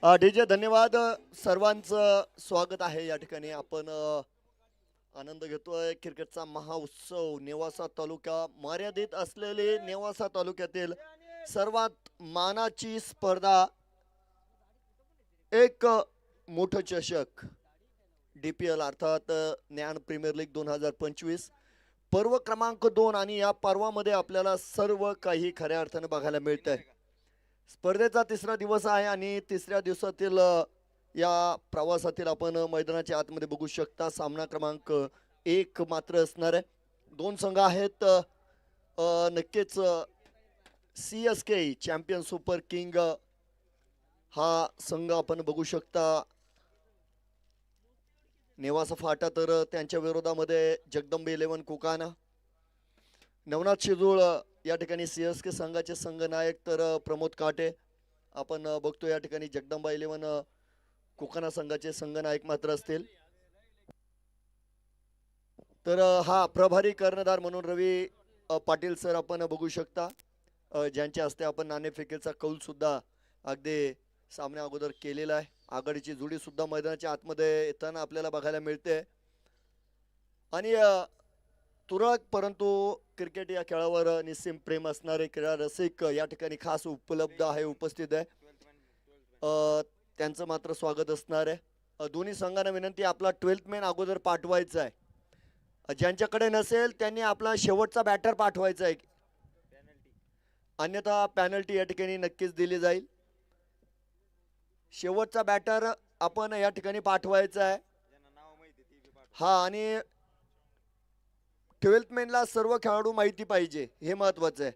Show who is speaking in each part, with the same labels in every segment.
Speaker 1: DJ धन्यवाद. सर्वांचं स्वागत आहे या ठिकाणी. आपण आनंद घेतोय क्रिकेटचा महाउत्सव. नेवासा तालुका मर्यादित असलेली नेवासा तालुक्यातील सर्वात मानाची स्पर्धा, एक मोठं चषक, DPL अर्थात ज्ञान प्रीमियर लीग 2025 पर्व क्रमांक 2. आणि या पर्वामध्ये आपल्याला सर्व काही खऱ्या अर्थाने बघायला मिळतंय. स्पर्धेचा तिसरा दिवस आहे आणि तिसऱ्या दिवसातील या प्रवासातील आपण मैदानाच्या आतमध्ये बघू शकता. सामना क्रमांक 1 मात्र असणार आहे. दोन संघ आहेत. नक्कीच CSK चॅम्पियन सुपर किंग हा संघ आपण बघू शकता. नेवासा फाटा तर त्यांच्या विरोधामध्ये जगदंबे 11 कोकाना. नवनाथ शिजूळ या ठिकाणी CSK संघाचे संघनायक तर प्रमोद काटे. आपण बघतो या ठिकाणी जगदंबा 11 कोकणा संघाचे संघनायक मात्र असतील. तर हा प्रभारी कर्णधार म्हणून रवी पाटील सर आपण बघू शकता, ज्यांच्या हस्ते आपण नाणेफेकीचा कौल सुद्धा अगदी सामन्या अगोदर केलेला आहे. आघाडीची जोडी सुद्धा मैदानाच्या आतमध्ये येताना आपल्याला बघायला मिळते. आणि तुरळक परंतु क्रिकेट या खेळावर निस्सीम प्रेम असणारे क्रीडा रसिक या ठिकाणी खास उपलब्ध आहे, उपस्थित आहे. त्यांचं मात्र स्वागत असणार आहे. दोन्ही संघांना विनंती, आपला 12th मॅन अगोदर पाठवायचा आहे. ज्यांच्याकडे नसेल त्यांनी आपला शेवटचा बॅटर पाठवायचा आहे, अन्यथा पॅनल्टी या ठिकाणी नक्कीच दिली जाईल. शेवटचा बॅटर आपण या ठिकाणी पाठवायचा आहे. हा, आणि 12th मॅनला सर्व खेळाडू माहिती पाहिजे, हे महत्वाचं आहे.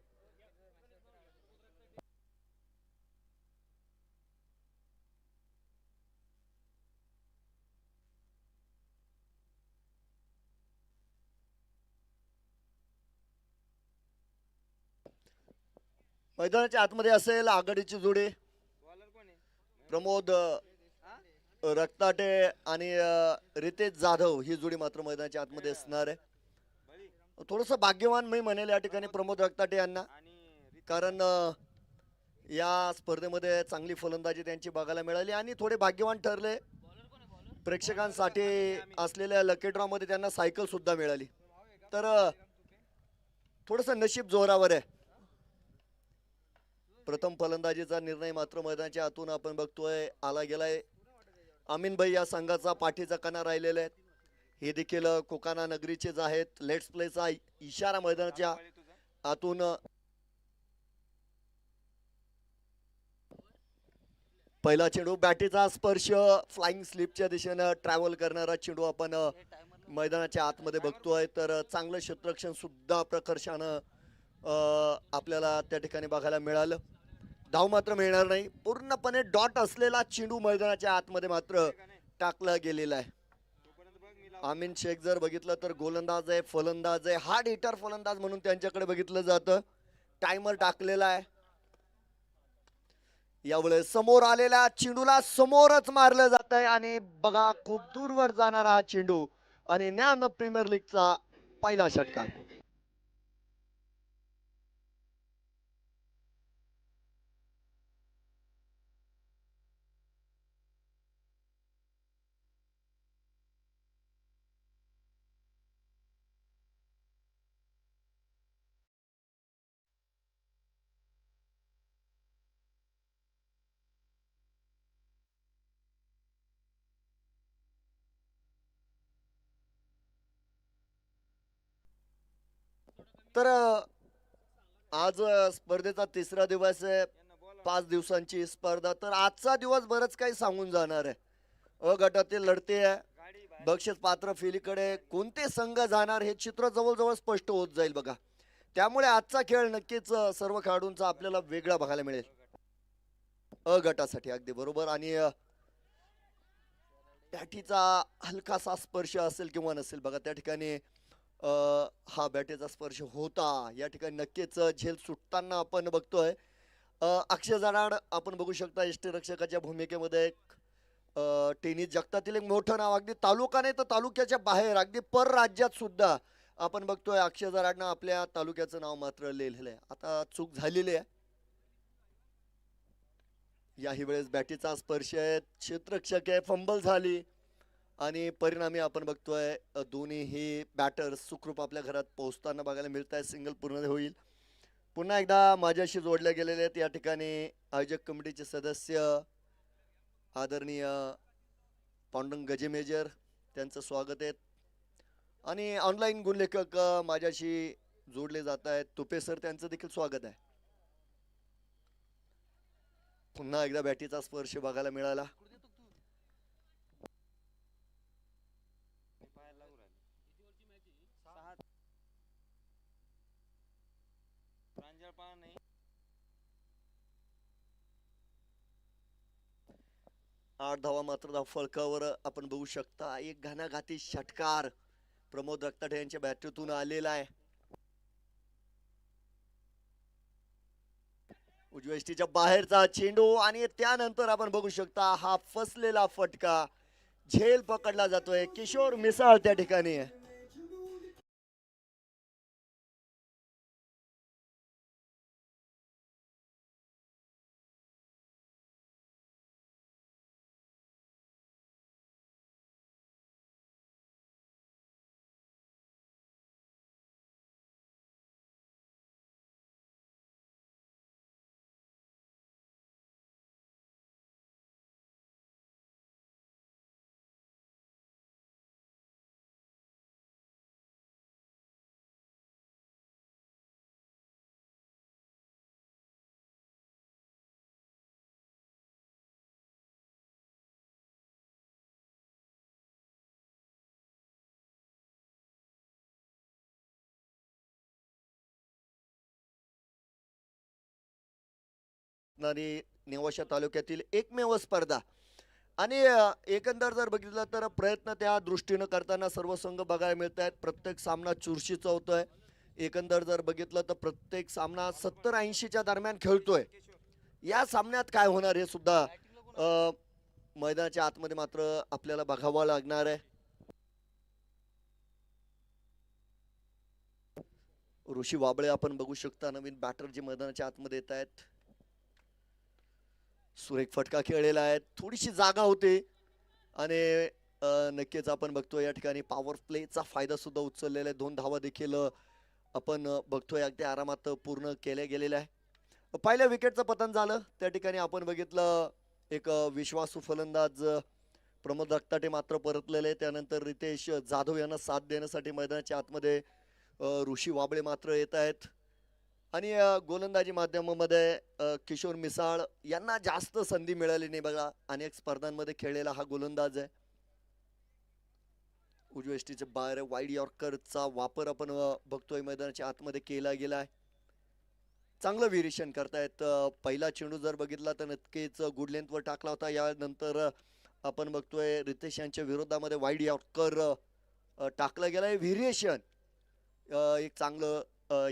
Speaker 1: मैदानाच्या आतमध्ये असेल आघाडीची जोडी प्रमोद रक्ताटे आणि रितेश जाधव, ही जोडी मात्र मैदानाच्या आतमध्ये असणार आहे. थोडस भाग्यवान मी म्हणेल या ठिकाणी प्रमोद रक्ताटे यांना, कारण या स्पर्धेमध्ये चांगली फलंदाजी त्यांची बघायला मिळाली आणि थोडे भाग्यवान ठरले. प्रेक्षकांसाठी असलेल्या लकी ड्रॉ मध्ये त्यांना सायकल सुद्धा मिळाली. तर थोडस नशीब जोरावर आहे. प्रथम फलंदाजीचा निर्णय मात्र मैदानाच्या आतून आपण बघतोय आला गेलाय. अमीन भाई या संघाचा पाठीचा कणा राहिलेला आहे. हे देखील कोकाना नगरीचेच आहेत. लेट्स प्लेचा इशारा मैदानाच्या आतून. पहिला चेंडू, बॅटीचा स्पर्श, फ्लाइंग स्लिपच्या दिशेनं ट्रॅव्हल करणारा चेंडू आपण मैदानाच्या आतमध्ये बघतोय. तर चांगलं क्षेत्ररक्षण सुद्धा प्रकर्षानं आपल्याला त्या ठिकाणी बघायला मिळालं. धाव मात्र मिळणार नाही. पूर्णपणे डॉट असलेला चेंडू मैदानाच्या आतमध्ये मात्र टाकला गेलेला आहे. आमीन शेख जर बघितलं तर गोलंदाज आहे, फलंदाज आहे, हार्ड हिटर फलंदाज म्हणून त्यांच्याकडे बघितलं जातं. टायमर टाकलेला आहे. यावेळेस समोर आलेल्या चेंडूला समोरच मारलं जात आहे आणि बघा खूप दूरवर जाणारा हा चेंडू आणि ज्ञान प्रीमियर लीगचा पहिला षटकार. तर आज स्पर्धेचा तिसरा दिवस आहे. 5 दिवसांची स्पर्धा. तर आजचा दिवस बरंच काही सांगून जाणार आहे. अ गटातील लढते आहे. बक्षीस पात्र फेरीकडे कोणते संघ जाणार हे चित्र जवळजवळ स्पष्ट होत जाईल बघा. त्यामुळे आजचा खेळ नक्कीच सर्व खेळाडूंचा आपल्याला वेगळा बघायला मिळेल. अ गटासाठी अगदी बरोबर. आणि बॅटीचा हलकासा स्पर्श असेल किंवा नसेल बघा, त्या ठिकाणी हा बॅटीचा स्पर्श होता. या ठिकाणी नक्कीच झेल सुटताना आपण बघतोय. अक्षय जनाड आपण बघू शकता यष्टीरक्षकाच्या भूमिकेमध्ये. टेनिस जगतातील एक मोठं नाव, अगदी तालुका नाही तर तालुक्याच्या बाहेर, अगदी परराज्यात सुद्धा आपण बघतोय अक्षय जनाडनं आपल्या तालुक्याचं नाव मात्र लिहिलेलं आहे. आता चूक झालेली आहे. याही वेळेस बॅटीचा स्पर्श आहे, क्षेत्ररक्षक आहे, फंबल झाली आणि परिणामी आपण बघतोय दोन्हीही बॅटर सुखरूप आपल्या घरात पोहोचताना बघायला मिळत आहे. सिंगल पूर्ण होईल. पुन्हा एकदा माझ्याशी जोडले गेलेले आहेत या ठिकाणी आयोजक कमिटीचे सदस्य आदरणीय पांडुरंग गजे मेजर, त्यांचं स्वागत आहे. आणि ऑनलाईन गुणलेखक माझ्याशी जोडले जात आहेत, तुपे सर, त्यांचं देखील स्वागत आहे. पुन्हा एकदा बॅटीचा स्पर्श बघायला मिळाला. आठ धावा मात्र धाव फळकावर आपण बघू शकता. एक घणाघाती षटकार प्रमोद रक्ताठे यांच्या बॅटरीतून आलेला आहे. उजव्या बाहेरचा चेंडू आणि त्यानंतर आपण बघू शकता हा फसलेला फटका, झेल पकडला जातोय. किशोर मिसाळ त्या ठिकाणी आहे. नेवाशा तालुक्यातील एकमेव स्पर्धा आणि एकंदर जर बघितलं तर प्रयत्न त्या दृष्टीनं करताना सर्व संघ बघायला मिळत आहेत. प्रत्येक सामना चुरशीचा होतोय. एकंदर जर बघितलं तर प्रत्येक सामना 70-80च्या दरम्यान खेळतोय. या सामन्यात काय होणार हे सुद्धा मैदानाच्या आतमध्ये मात्र आपल्याला बघावं लागणार आहे. ऋषी वाबळे आपण बघू शकता, नवीन बॅटर जे मैदानाच्या आतमध्ये येत आहेत. सुरेख फटका खेळलेला आहे, थोडीशी जागा होते आणि नक्कीच आपण बघतोय या ठिकाणी पॉवर प्लेचा फायदा सुद्धा उचललेला आहे. 2 धावा देखील आपण बघतोय अगदी आरामात पूर्ण केल्या गेलेल्या आहे. पहिल्या विकेटचं पतन झालं त्या ठिकाणी आपण बघितलं. एक विश्वासू फलंदाज प्रमोद रक्ताटे मात्र परतलेले. त्यानंतर रितेश जाधव यांना साथ देण्यासाठी मैदानाच्या आतमध्ये ऋषी वाबळे मात्र येत आहेत. आणि गोलंदाजी माध्यमामध्ये किशोर मिसाळ यांना जास्त संधी मिळाली नाही बघा. अनेक स्पर्धांमध्ये खेळलेला हा गोलंदाज आहे. उजवेष्टीचे बाहेर वाईड यॉर्करचा वापर आपण बघतोय मैदानाच्या आतमध्ये केला गेला आहे. चांगलं व्हेरिएशन करतायत. पहिला चेंडू जर बघितला तर नक्कीच गुड लेंथवर टाकला होता. यानंतर आपण बघतोय रितेश यांच्या विरोधामध्ये वाईड यॉर्कर टाकला गेलाय. व्हेरिएशन एक चांगलं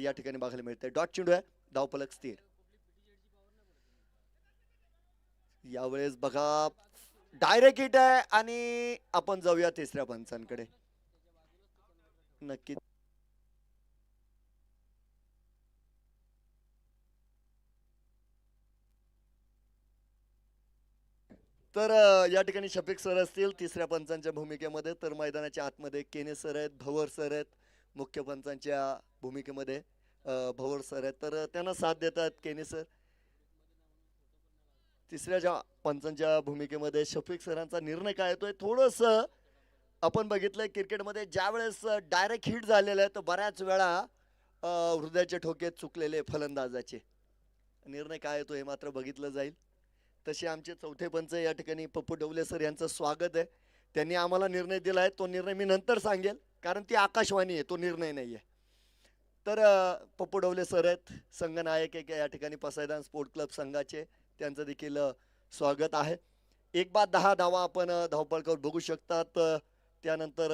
Speaker 1: या ठिकाणी बघायला मिळतंय. डॉट चेंडू आहे, धावफलक स्थिर. यावेळेस बघा डायरेक्ट हिट आहे आणि आपण जाऊया तिसऱ्या पंचांकडे. नक्की तर या ठिकाणी शफिक सर असतील तिसऱ्या पंचांच्या भूमिकेमध्ये. तर मैदानाच्या आतमध्ये केने सर आहेत, भवर सर आहेत. मुख्य पंचांच्या भूमिकेमध्ये भवर सर आहेत, तर त्यांना साथ देतात केने सर. तिसऱ्या ज्या पंचांच्या भूमिकेमध्ये शफिक सरांचा निर्णय काय येतोय. थोडस आपण बघितलंय क्रिकेटमध्ये ज्या वेळेस डायरेक्ट हिट झालेलं आहे तर बऱ्याच वेळा हृदयाचे ठोके चुकलेले फलंदाजाचे. निर्णय काय येतो हे मात्र बघितलं जाईल. तसे आमचे चौथे पंच या ठिकाणी पप्पू डवले सर यांचं स्वागत आहे. त्यांनी आम्हाला निर्णय दिला आहे, तो निर्णय मी नंतर सांगेल कारण ती आकाशवाणी आहे, तो निर्णय नाही आहे. तर पप्पू डवले सर आहेत, संघनायक एक या ठिकाणी पसायदान स्पोर्ट क्लब संघाचे, त्यांचं देखील स्वागत आहे. 1 बाद 10 धावा आपण धावपळकावर बघू शकतात. त्यानंतर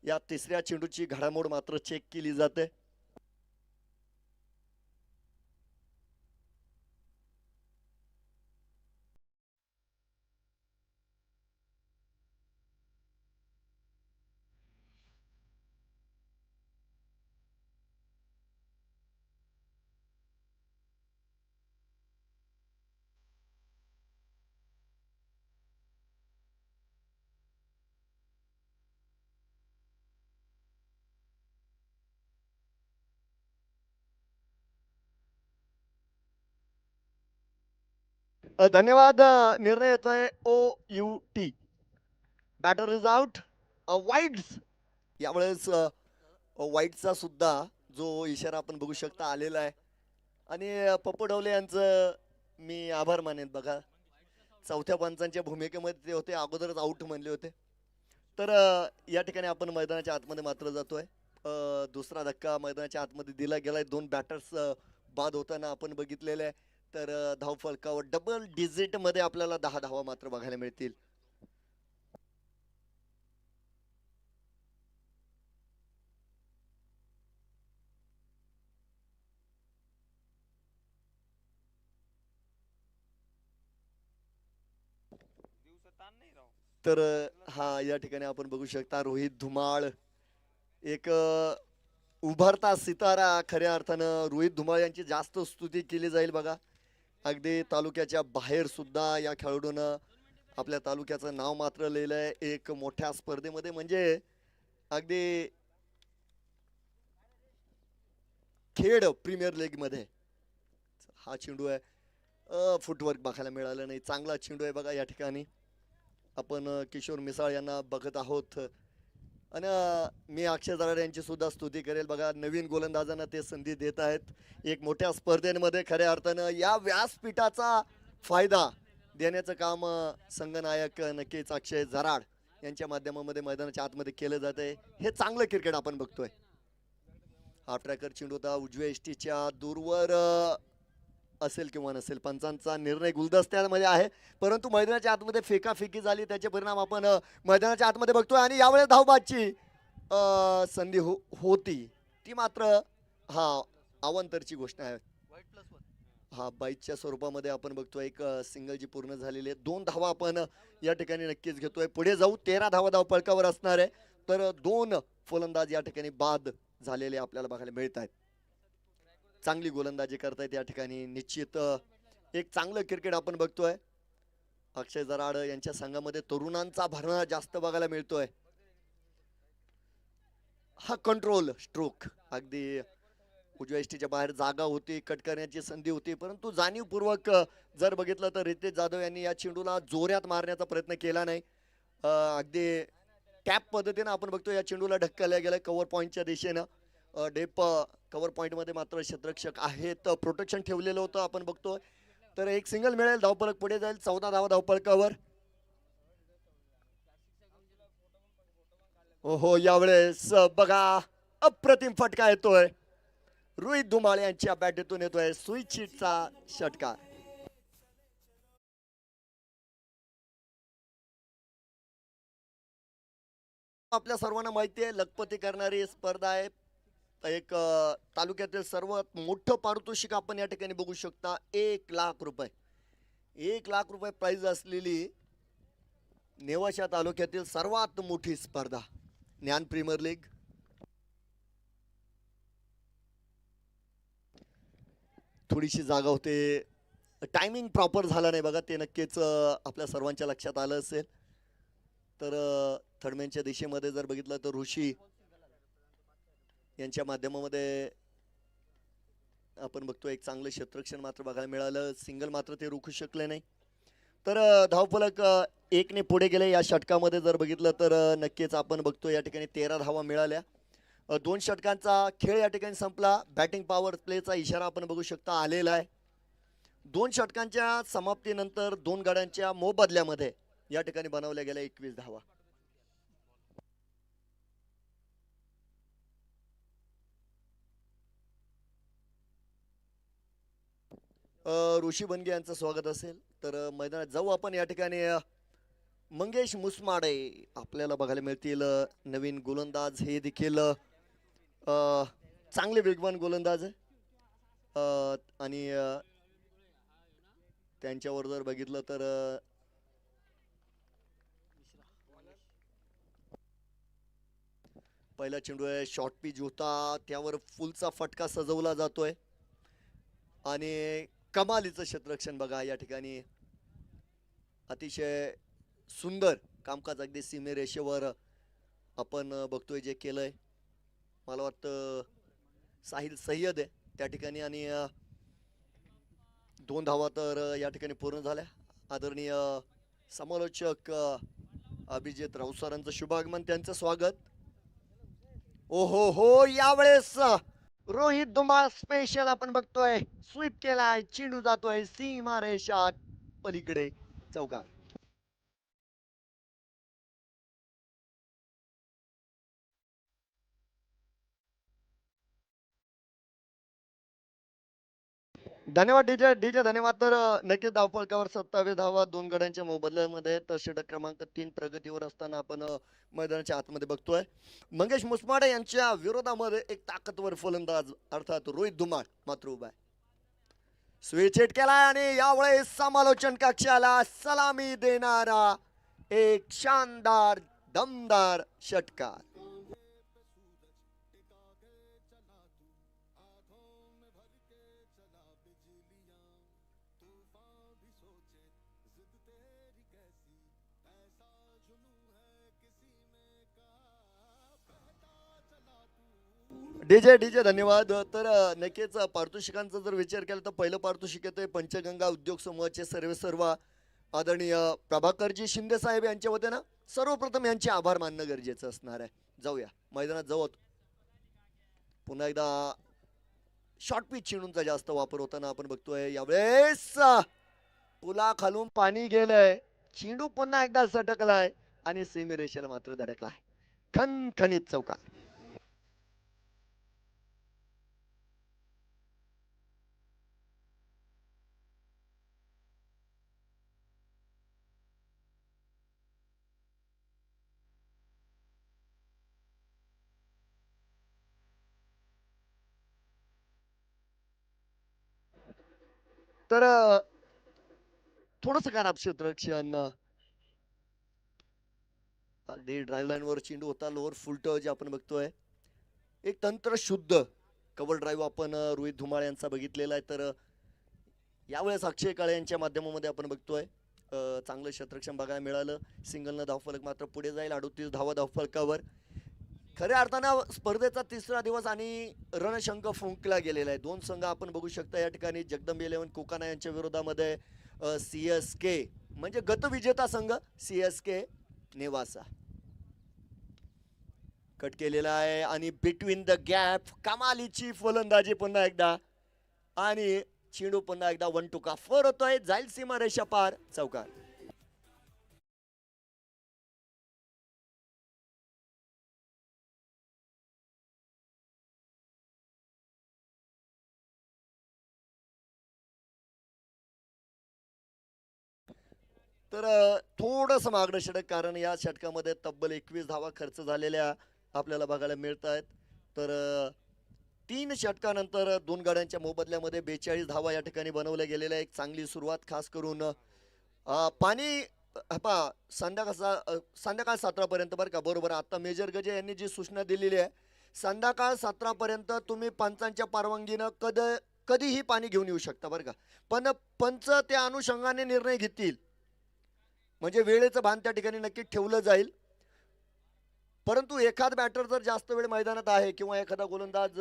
Speaker 1: या तिसऱ्या चेंडूची घडामोड मात्र चेक केली जाते. धन्यवाद. निर्णय येतोय OUT. Batter is out. Wides यावेळेस वाईटचा सुद्धा जो इशारा आपण बघू शकता आलेला आहे. आणि पप्पू ढवले यांचं मी आभार मानेन. बघा, चौथ्या पंचांच्या भूमिकेमध्ये ते होते, अगोदरच आऊट म्हणले होते. तर या ठिकाणी आपण मैदानाच्या आतमध्ये मात्र जातोय. दुसरा धक्का मैदानाच्या आतमध्ये दिला गेलाय. दोन बॅटर्स बाद होताना आपण बघितलेले आहे. तर धावफलकावर डबल डिजिट मध्ये आपल्याला 10 धावा मात्र बघायला मिळतील. तर हा या ठिकाणी आपण बघू शकता रोहित धुमाळ एक उभारता सितारा. खऱ्या अर्थानं रोहित धुमाळ यांची जास्त स्तुती केली जाईल. बघा, अगदी तालुक्याच्या बाहेर सुद्धा या खेळाडूनं आपल्या तालुक्याचं नाव मात्र लिहिलंय एक मोठ्या स्पर्धेमध्ये. म्हणजे अगदी खेड प्रीमियर लीग मध्ये हा चेंडू आहे. फुटवर्क बघायला मिळालं नाही. चांगला चेंडू आहे बघा. या ठिकाणी आपण किशोर मिसाळ यांना बघत आहोत. आणि मी अक्षय दराड यांची सुद्धा स्तुती करेल. बघा, नवीन गोलंदाजांना ते संधी देत आहेत एक मोठ्या स्पर्धेमध्ये. खऱ्या अर्थानं या व्यासपीठाचा फायदा देण्याचं काम संघनायक नक्कीच अक्षय दराड यांच्या माध्यमामध्ये मैदानाच्या आतमध्ये केलं जात आहे. हे चांगलं क्रिकेट आपण बघतोय. हा ट्रॅकर चेंडू होता उजव्या एसटीच्या दूरवर असेल किंवा नसेल, पंचांचा निर्णय गुलदस्त्यामध्ये आहे. परंतु मैदानाच्या आतमध्ये फेकाफेकी झाली, त्याचे परिणाम आपण मैदानाच्या आतमध्ये बघतोय. आणि यावेळेस धावबादची संधी होती ती मात्र हा अवांतरची गोष्ट आहे. हा बाईकच्या स्वरूपामध्ये आपण बघतोय एक सिंगल जी पूर्ण झालेली आहे. 2 धावा आपण या ठिकाणी नक्कीच घेतोय. पुढे जाऊ 13 धावा धावफलकावर असणार आहे. तर 2 फलंदाज या ठिकाणी बाद झालेले आपल्याला बघायला मिळत आहेत. चांगली गोलंदाजी करतायत या ठिकाणी. निश्चित एक चांगलं क्रिकेट आपण बघतोय. अक्षय दराड यांच्या संघामध्ये तरुणांचा भरणा जास्त बघायला मिळतोय. हा कंट्रोल स्ट्रोक अगदी उजव्या एसटीच्या बाहेर जागा होती, कट करण्याची संधी होती, परंतु जाणीवपूर्वक जर बघितलं तर रितेश जाधव यांनी या चेंडूला जोरात मारण्याचा प्रयत्न केला नाही. अगदी टॅप पद्धतीने आपण बघतो या चेंडूला ढकलल्या गेलं कव्हर पॉईंटच्या दिशेनं. डेप कव्हर पॉईंट मध्ये मात्र क्षेत्ररक्षक आहेत, प्रोटेक्शन ठेवलेलं होतं आपण बघतोय. तर एक सिंगल मिळेल, धावफलक पुढे जाईल. 14 धावा धावफलकावर. हो, यावेळेस बघा अप्रतिम फटका येतोय. रोहित धुमाळ यांच्या बॅटीतून येतोय स्विचचा षटकार. आपल्या सर्वांना माहिती आहे लखपती करणारी स्पर्धा आहे. एक तालुक्यातील सर्वात मोठं पारितोषिक आपण या ठिकाणी बघू शकता. 1,00,000 रुपये. 1,00,000 रुपये प्राइज असलेली नेवाशा तालुक्यातील सर्वात मोठी स्पर्धा ज्ञान प्रीमियर लीग. थोडीशी जागा होते, टायमिंग प्रॉपर झाला नाही बघा, ते नक्कीच आपल्या सर्वांच्या लक्षात आलं असेल. तर थर्डमॅनच्या दिशेमध्ये जर बघितलं तर ऋषी यांच्या माध्यमामध्ये आपण बघतो एक चांगलं क्षेत्ररक्षण मात्र बघायला मिळालं. सिंगल मात्र ते रोखू शकले नाही. तर धावफलक 1ने पुढे गेले. या षटकामध्ये जर बघितलं तर नक्कीच आपण बघतो या ठिकाणी 13 धावा मिळाल्या. 2 षटकांचा खेळ या ठिकाणी संपला. बॅटिंग पॉवर प्लेचा इशारा आपण बघू शकता आलेला आहे. 2 षटकांच्या समाप्तीनंतर 2 गड्यांच्या मोबदल्यामध्ये या ठिकाणी बनवल्या गेल्या 21 धावा. ऋषी बनगे यांचं स्वागत असेल. तर मैदानात जाऊ आपण. या ठिकाणी मंगेश मुसमाडे आपल्याला बघायला मिळतील. नवीन गोलंदाज, हे देखील चांगले वेगवान गोलंदाज आहे. आणि त्यांच्यावर जर बघितलं तर पहिला चेंडू आहे, शॉर्ट पिच होता, त्यावर फुलचा फटका सजवला जातोय. आणि कमालीचं क्षेत्ररक्षण बघा या ठिकाणी. अतिशय सुंदर कामकाज अगदी सीमेरेषेवर आपण बघतोय जे केलंय. मला वाटतं साहिल सय्यद आहे त्या ठिकाणी. आणि 2 धावा तर या ठिकाणी पूर्ण झाल्या. आदरणीय समालोचक अभिजित राऊसरांचं शुभागमन, त्यांचं स्वागत. ओ हो यावेळेस रोहित धुमाळ स्पेशल आपण बघतोय, स्वीप केलाय, चेंडू जातोय सीमारेषा पलीकडे चौकार. धन्यवाद डीजे डीजे धन्यवाद. तर नक्कीच धावफलकावर 27 धावा 2 गड्यांच्या मोबदल्यामध्ये तर षटक क्रमांक 3 प्रगतीवर असताना आपण मैदानाच्या आतमध्ये बघतोय. मंगेश मुसमाडे यांच्या विरोधामध्ये एक ताकदवर फलंदाज अर्थात रोहित धुमाळ मात्र उभा आहे. स्विच हिट केलाय आणि यावेळेस समालोचन कक्षाला सलामी देणारा एक शानदार दमदार षटकार. डीजे डीजे धन्यवाद. तर नक्कीच पारितोषिकांचा जर विचार केला तर पहिलं पारितोषिक येतंय पंचगंगा उद्योग समूहाचे सर्व आदरणीय प्रभाकरजी शिंदे साहेब यांच्या वतीनं सर्वप्रथम यांचे आभार मानणं गरजेचं असणार आहे. जाऊया मैदानात जाऊ. पुन्हा एकदा शॉर्ट पिच चेंडूंचा जास्त वापर होताना आपण बघतोय. यावेळेस पुला खालून पाणी गेलंय, चेंडू पुन्हा एकदा सटकलाय आणि सीमेरेषेला मात्र धडकलाय. खणखणीत चौकार. तर थोडस खराब क्षेत्ररक्षण. ड्राईव्ह लाईन वर चेंडू होता, लोअर फुल जे आपण बघतोय. एक तंत्र शुद्ध कव्हर ड्राईव्ह आपण रोहित धुमाळ यांचा बघितलेला आहे. तर यावेळेस अक्षय काळे यांच्या माध्यमामध्ये आपण बघतोय चांगलं क्षेत्ररक्षण बघायला मिळालं. सिंगलनं धावफलक मात्र पुढे जाईल. 38 धावा धावफलकावर. खऱ्या अर्थानं स्पर्धेचा तिसरा दिवस आणि रणशंख फुंकला गेलेला आहे. दोन संघ आपण बघू शकता या ठिकाणी. जगदंब 11 कोकाना यांच्या विरोधामध्ये CSK म्हणजे गतविजेता संघ CSK नेवासा. कट केलेला आहे आणि बिटवीन द गॅप कमालीची फलंदाजी पुन्हा एकदा आणि चेंडू पुन्हा एकदा 1 टू का 4 होतोय. जाईल सीमारेषा पार चौकार. तर थोडंसं मागणं षटक, कारण या षटकामध्ये तब्बल 21 धावा खर्च झालेल्या आपल्याला बघायला मिळत आहेत. तर 3 षटकानंतर 2 गाड्यांच्या मोबदल्यामध्ये 42 धावा या ठिकाणी बनवल्या गेलेल्या. एक चांगली सुरुवात खास करून पाणी संध्याकाळ 17 पर्यंत बरं का. बरोबर आता मेजर गजे यांनी जी सूचना दिलेली आहे, संध्याकाळ 17 पर्यंत तुम्ही पंचांच्या परवानगीनं कधीही पाणी घेऊन येऊ शकता बरं का. पण पंच त्या अनुषंगाने निर्णय घेतील, म्हणजे वेळेचं भान त्या ठिकाणी नक्की ठेवलं जाईल. परंतु एखाद बॅटर जर जास्त वेळ मैदानात आहे किंवा एखादा गोलंदाज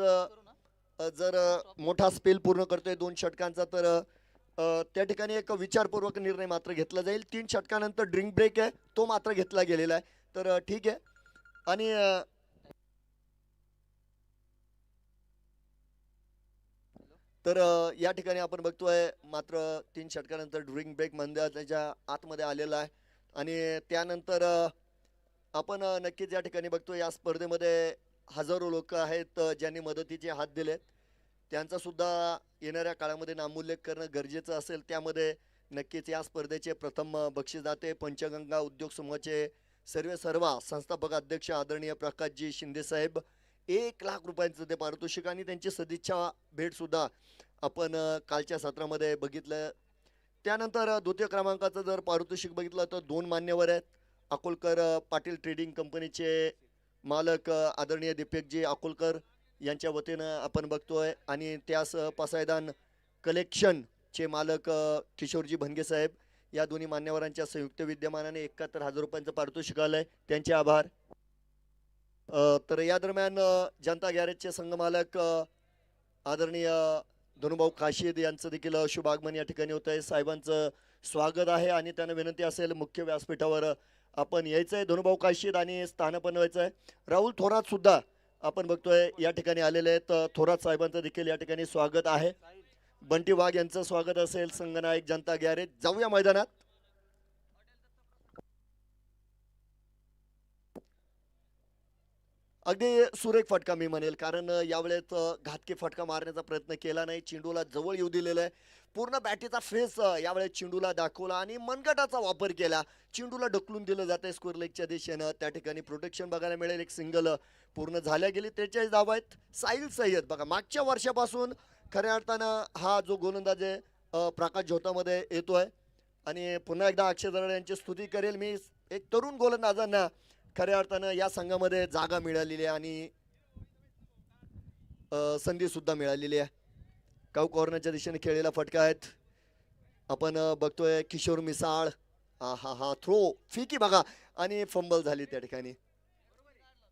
Speaker 1: जर मोठा स्पेल पूर्ण करतोय 2 षटकांचा, तर त्या ठिकाणी एक विचारपूर्वक निर्णय मात्र घेतला जाईल. 3 षटकानंतर ड्रिंक ब्रेक आहे, तो मात्र घेतला गेलेला आहे. तर ठीक आहे. आणि तर या ठिकाणी आपण बघतोय मात्र 3 षटकानंतर ड्रिंक ब्रेक त्याच्या आतमध्ये आलेला आहे. आणि त्यानंतर आपण नक्कीच या ठिकाणी बघतोय या स्पर्धेमध्ये हजारो लोक आहेत ज्यांनी मदतीचे हात दिलेत. त्यांचा सुद्धा येणाऱ्या काळामध्ये नामोल्लेख करणं गरजेचं असेल. त्यामध्ये नक्कीच या स्पर्धेचे प्रथम बक्षीसदाते पंचगंगा उद्योग समूहाचे सर्व संस्थापक अध्यक्ष आदरणीय प्रकाशजी शिंदे साहेब 1 लाख रुपयांचं ते पारितोषिक आणि त्यांची सदिच्छा भेट सुद्धा आपण कालच्या सत्रामध्ये बघितलं. त्यानंतर द्वितीय क्रमांकाचं जर पारितोषिक बघितलं तर 2 मान्यवर आहेत. अकोलकर पाटील ट्रेडिंग कंपनीचे मालक आदरणीय दीपकजी अकोलकर यांच्या वतीनं आपण बघतोय. आणि त्यास पसायदान कलेक्शनचे मालक किशोरजी भनगे साहेब, या दोन्ही मान्यवरांच्या संयुक्त विद्यमानाने 71,000 रुपयांचं पारितोषिक आलंय. त्यांचे आभार. तर या दरम्यान जनता गॅरेजचे संघमालक आदरणीय धनुभाऊ काशीद यांचं देखील शुभ आगमन या ठिकाणी होत आहे. साहेबांचं स्वागत आहे आणि त्यांना विनंती असेल मुख्य व्यासपीठावर आपण यायचं आहे. धनुभाऊ काशीद आणि स्थान बनवायचं आहे. राहुल थोरात सुद्धा आपण बघतोय या ठिकाणी आलेले आहेत. थोरात साहेबांचं देखील या ठिकाणी स्वागत आहे. बंटी वाघ यांचं स्वागत असेल. संगनायक जनता गॅरेज जाऊया मैदानात. अगदी सुरेख फटका मी म्हणेल, कारण यावेळेस घातकी फटका मारण्याचा प्रयत्न केला नाही. चेंडूला जवळ येऊ दिलेलं आहे. पूर्ण बॅटीचा फेस यावेळेस चेंडूला दाखवला आणि मनगटाचा वापर केला. चेंडूला ढकलून दिलं जाते स्क्वेअर लेगच्या दिशेनं. त्या ठिकाणी प्रोटेक्शन बघायला मिळेल. एक सिंगल पूर्ण झाल्या गेली. 43 धावा आहेत. साहिल सय्यद बघा मागच्या वर्षापासून खऱ्या अर्थानं हा जो गोलंदाज आहे प्रकाश झोतामध्ये येतोय आणि पुन्हा एकदा अक्षय दराडे यांची स्तुती करेल मी. एक तरुण गोलंदाजांना खऱ्या अर्थानं या संघामध्ये जागा मिळालेली आहे आणि संधी सुद्धा मिळालेली आहे. काऊ कॉर्नरच्या दिशेने खेळलेला फटका आहेत. आपण बघतोय किशोर मिसाळ. हा थ्रो फिकी बघा आणि फंबल झाली त्या ठिकाणी.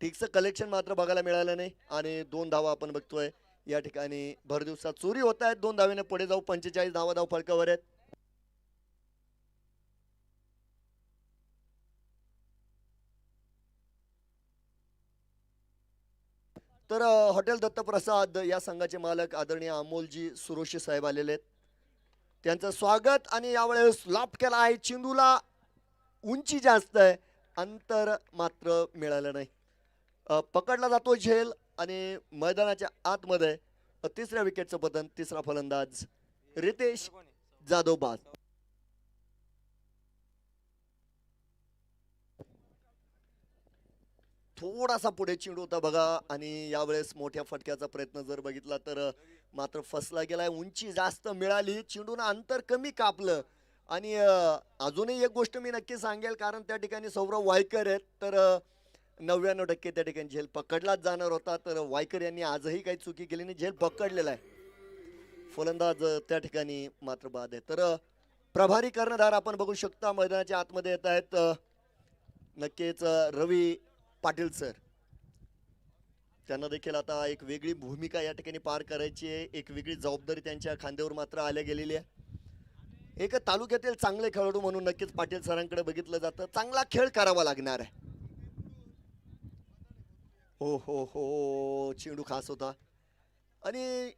Speaker 1: ठीकचं कलेक्शन मात्र बघायला मिळालं नाही आणि 2 धावा आपण बघतोय या ठिकाणी. भर दिवसात चोरी होत आहेत. 2 धावेने पुढे जाऊ. 45 धाव फलकावर आहेत. तर हॉटेल दत्तप्रसाद या संघाचे मालक आदरणीय अमोलजी सुरोशी साहेब आलेले आहेत. त्यांचं स्वागत आणि यावेळेस लॉफ्ट केला आहे. चेंडूला उंची जास्त आहे, अंतर मात्र मिळालं नाही. पकडला जातो झेल आणि मैदानाच्या आतमध्ये तिसऱ्या विकेटचं पतन. तिसरा फलंदाज रितेश जाधव बाद. थोडासा पुढे चेंडू होता बघा आणि यावेळेस मोठ्या फटक्याचा प्रयत्न जर बघितला तर मात्र फसला गेलाय. उंची जास्त मिळाली, चेंडूनं अंतर कमी कापलं आणि अजूनही एक गोष्ट मी नक्की सांगेल, कारण त्या ठिकाणी सौरव वायकर आहेत तर 99% त्या ठिकाणी झेल पकडलाच जाणार होता. तर वायकर यांनी आजही काही चुकी केली नाही, झेल पकडलेला आहे. फलंदाज त्या ठिकाणी मात्र बाद आहे. तर प्रभारी कर्णधार आपण बघू शकता मैदानाच्या आतमध्ये येत आहेत. नक्कीच रवी पाटील सर. त्यांना देखील आता एक वेगळी भूमिका या ठिकाणी पार करायची आहे. एक वेगळी जबाबदारी त्यांच्या खांद्यावर मात्र आल्या गेलेली आहे. एक तालुक्यातील चांगले खेळाडू म्हणून नक्कीच पाटील सरांकडे बघितलं जातं. चांगला खेळ करावा लागणार आहे. हो हो हो चेंडू खास होता आणि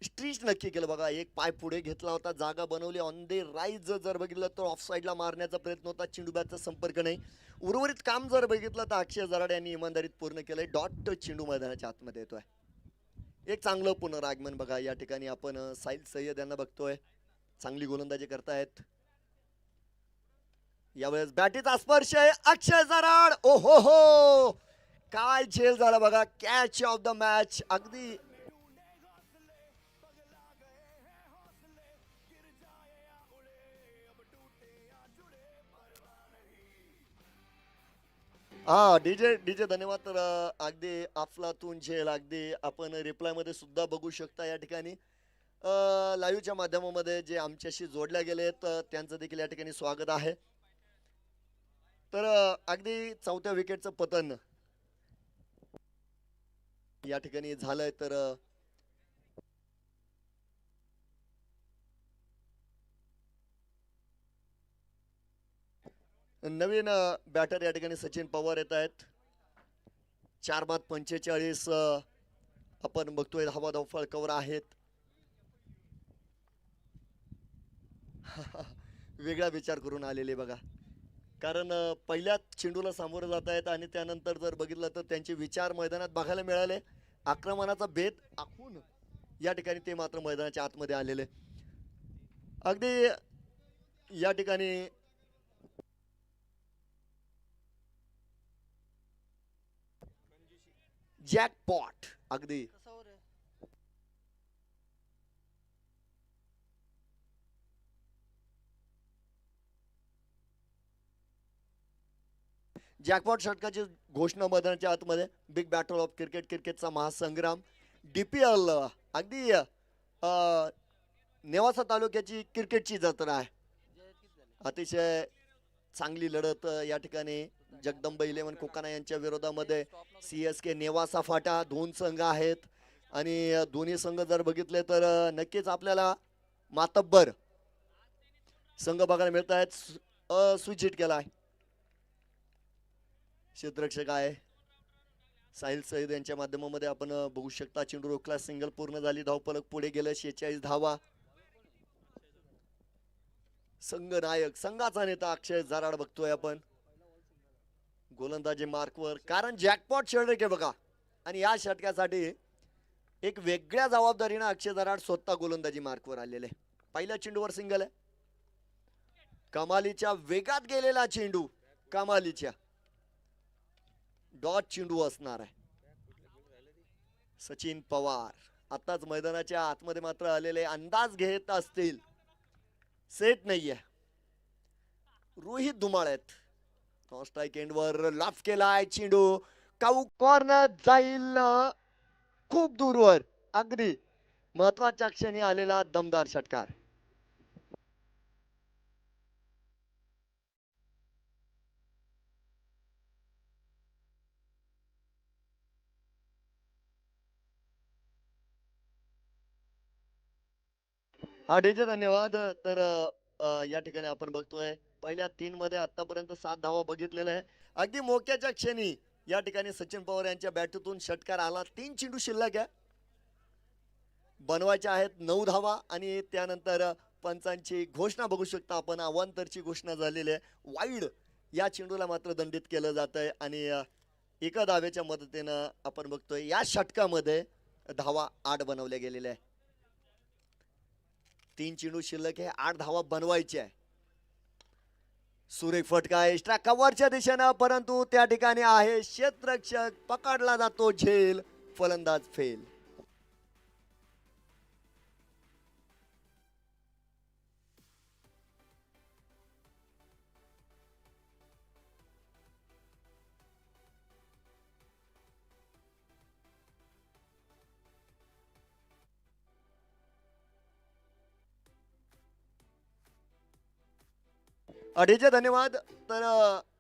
Speaker 1: स्ट्रीच नक्की केलं बघा. एक पाय पुढे घेतला होता, जागा बनवली. ऑन द राईज जर बघितलं तर ऑफ साईडला मारण्याचा प्रयत्न होता. चेंडू बॅटचा संपर्क नाही. उर्वरित काम जर बघितलं तर अक्षय दराडे यांनी इमानदारीत पूर्ण केलंय. डॉट चेंडू मैदानाच्या आतमध्ये येतोय. एक चांगलं पुनरागमन बघा या ठिकाणी आपण साहिल सय्यद यांना बघतोय. चांगली गोलंदाजी करतायत. यावेळेस बॅटीचा स्पर्श आहे. अक्षय दराड ओ हो हो काय झेल झाला बघा. Catch of the match. अगदी हा डीजे डीजे धन्यवाद. तर अगदी अफलातून झेल अगदी आपण रिप्लाय मध्ये सुद्धा बघू शकता या ठिकाणी. लाईव्हच्या माध्यमामध्ये जे आमच्याशी जोडल्या गेलेत त्यांचं देखील या ठिकाणी स्वागत आहे. तर अगदी 4थ्या विकेटचं पतन या ठिकाणी झालंय. तर नवीन बॅटर या ठिकाणी सचिन पवार येत आहेत. 4 बाद 45 आपण बघतोय धाव फळकावर आहेत. वेगळा विचार करून आलेले बघा, कारण पहिल्याच चेंडूला सामोरं जात आहेत आणि त्यानंतर जर बघितलं तर त्यांचे विचार मैदानात बघायला मिळाले. आक्रमणाचा भेद आखून या ठिकाणी ते मात्र मैदानाच्या आतमध्ये आलेले. अगदी या ठिकाणी जॅकपॉट. अगदी जॅकपॉट षटकाची घोषणा मैदानाच्या आतमध्ये. बिग बॅटल ऑफ क्रिकेट, क्रिकेटचा महासंग्राम. डीपीएल अगदी नेवासा तालुक्याची क्रिकेटची जत्रा आहे. अतिशय चांगली लढत या ठिकाणी. जगदंब 11 कोकाना यांच्या विरोधामध्ये CSK नेवासा फाटा. 2 संघ आहेत. आणि दोन्ही संघ जर बघितले तर नक्कीच आपल्याला मातब्बर संघ बघायला मिळत आहेत. स्विच हिट केलाय क्षेत्ररक्षक आहे साहिल सईद यांच्या माध्यमामध्ये आपण बघू शकता. चेंडू रोखला, सिंगल पूर्ण झाली, धावफलक पुढे गेलं, 46 धावा. संघ नायक संघाचा नेता अक्षय झाराड बघतोय आपण गोलंदाजी मार्कवर, कारण जॅकपॉट षटक आहे बघा. आणि या षटकासाठी एक वेगळ्या जबाबदारीने अक्षय झाराड स्वतः गोलंदाजी मार्कवर आलेले. पहिल्या चेंडूवर सिंगल आहे, कमालीच्या वेगात गेलेला चेंडू, कमालीच्या डॉट चेंडू असणार आहे. सचिन पवार आताच मैदानाच्या आतमध्ये मात्र आलेले, अंदाज घेत असतील, सेट नाहीये. रोहित धुमाळ्यात स्ट्राईक एंडवर लाफ केलाय चेंडू, काऊ कॉर्नर जाईल खूप दूरवर. अगदी महत्वाच्या क्षणी आलेला दमदार षटकार. हा डीजे धन्यवाद. तर या ठिकाणी आपण बघतोय पहिल्या 3 मध्ये आतापर्यंत 7 धावा बघितलेल्या आहे. अगदी मोक्याच्या क्षणी या ठिकाणी सचिन पवार यांच्या बॅटतून षटकार आला. 3 चेंडू शिल्लक आहे, बनवायच्या आहेत 9 धावा. आणि त्यानंतर पंचांची घोषणा बघू शकता आपण, अवांतरची घोषणा झालेली आहे. वाईड या चेंडूला मात्र दंडित केलं जात आहे आणि एका धावेच्या मदतीनं आपण बघतोय या षटकामध्ये धावा 8 बनवल्या गेलेल्या आहे. 3 चेंडू शिल्लक आहे, 8 धावा बनवायचे आहे. सुरेख फटका एक्स्ट्रा कव्हरच्या दिशेनं, परंतु त्या ठिकाणी आहे क्षेत्ररक्षक, पकडला जातो झेल, फलंदाज फेल. अडीचे धन्यवाद. तर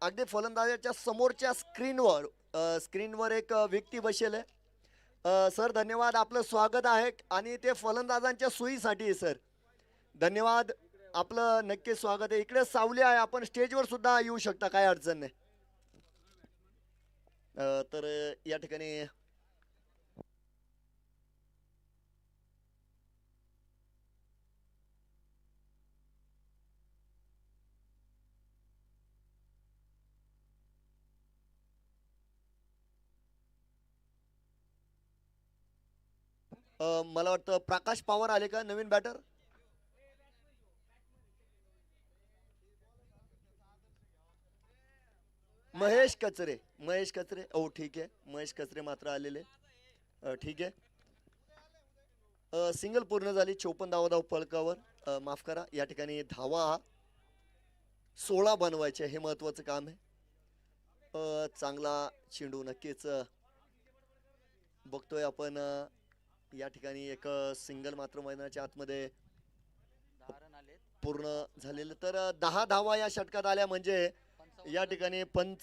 Speaker 1: अगदी फलंदाजाच्या समोरच्या स्क्रीनवर एक व्यक्ती बसेल आहे. सर धन्यवाद, आपलं स्वागत आहे. आणि ते फलंदाजांच्या सोयीसाठी सर धन्यवाद, आपलं नक्की स्वागत आहे. इकडे सावली आहे, आपण स्टेजवर सुद्धा येऊ शकता, काय अडचण नाही. तर या ठिकाणी मला वाटतं प्रकाश पवार आले का नवीन बॅटर. महेश कचरे ओ ठीक आहे, महेश कचरे मात्र आलेले. ठीक आहे. सिंगल पूर्ण झाली, 54 धाव फलकावर. माफ करा, या ठिकाणी धावा 16 बनवायचे, हे महत्वाचं काम आहे. चांगला चेंडू नक्कीच बघतोय आपण. या ठिकाणी एक सिंगल मात्र मैदानाच्या आतमध्ये पूर्ण झालेलं. तर 10 धावा या षटकात आल्या, म्हणजे या ठिकाणी पंच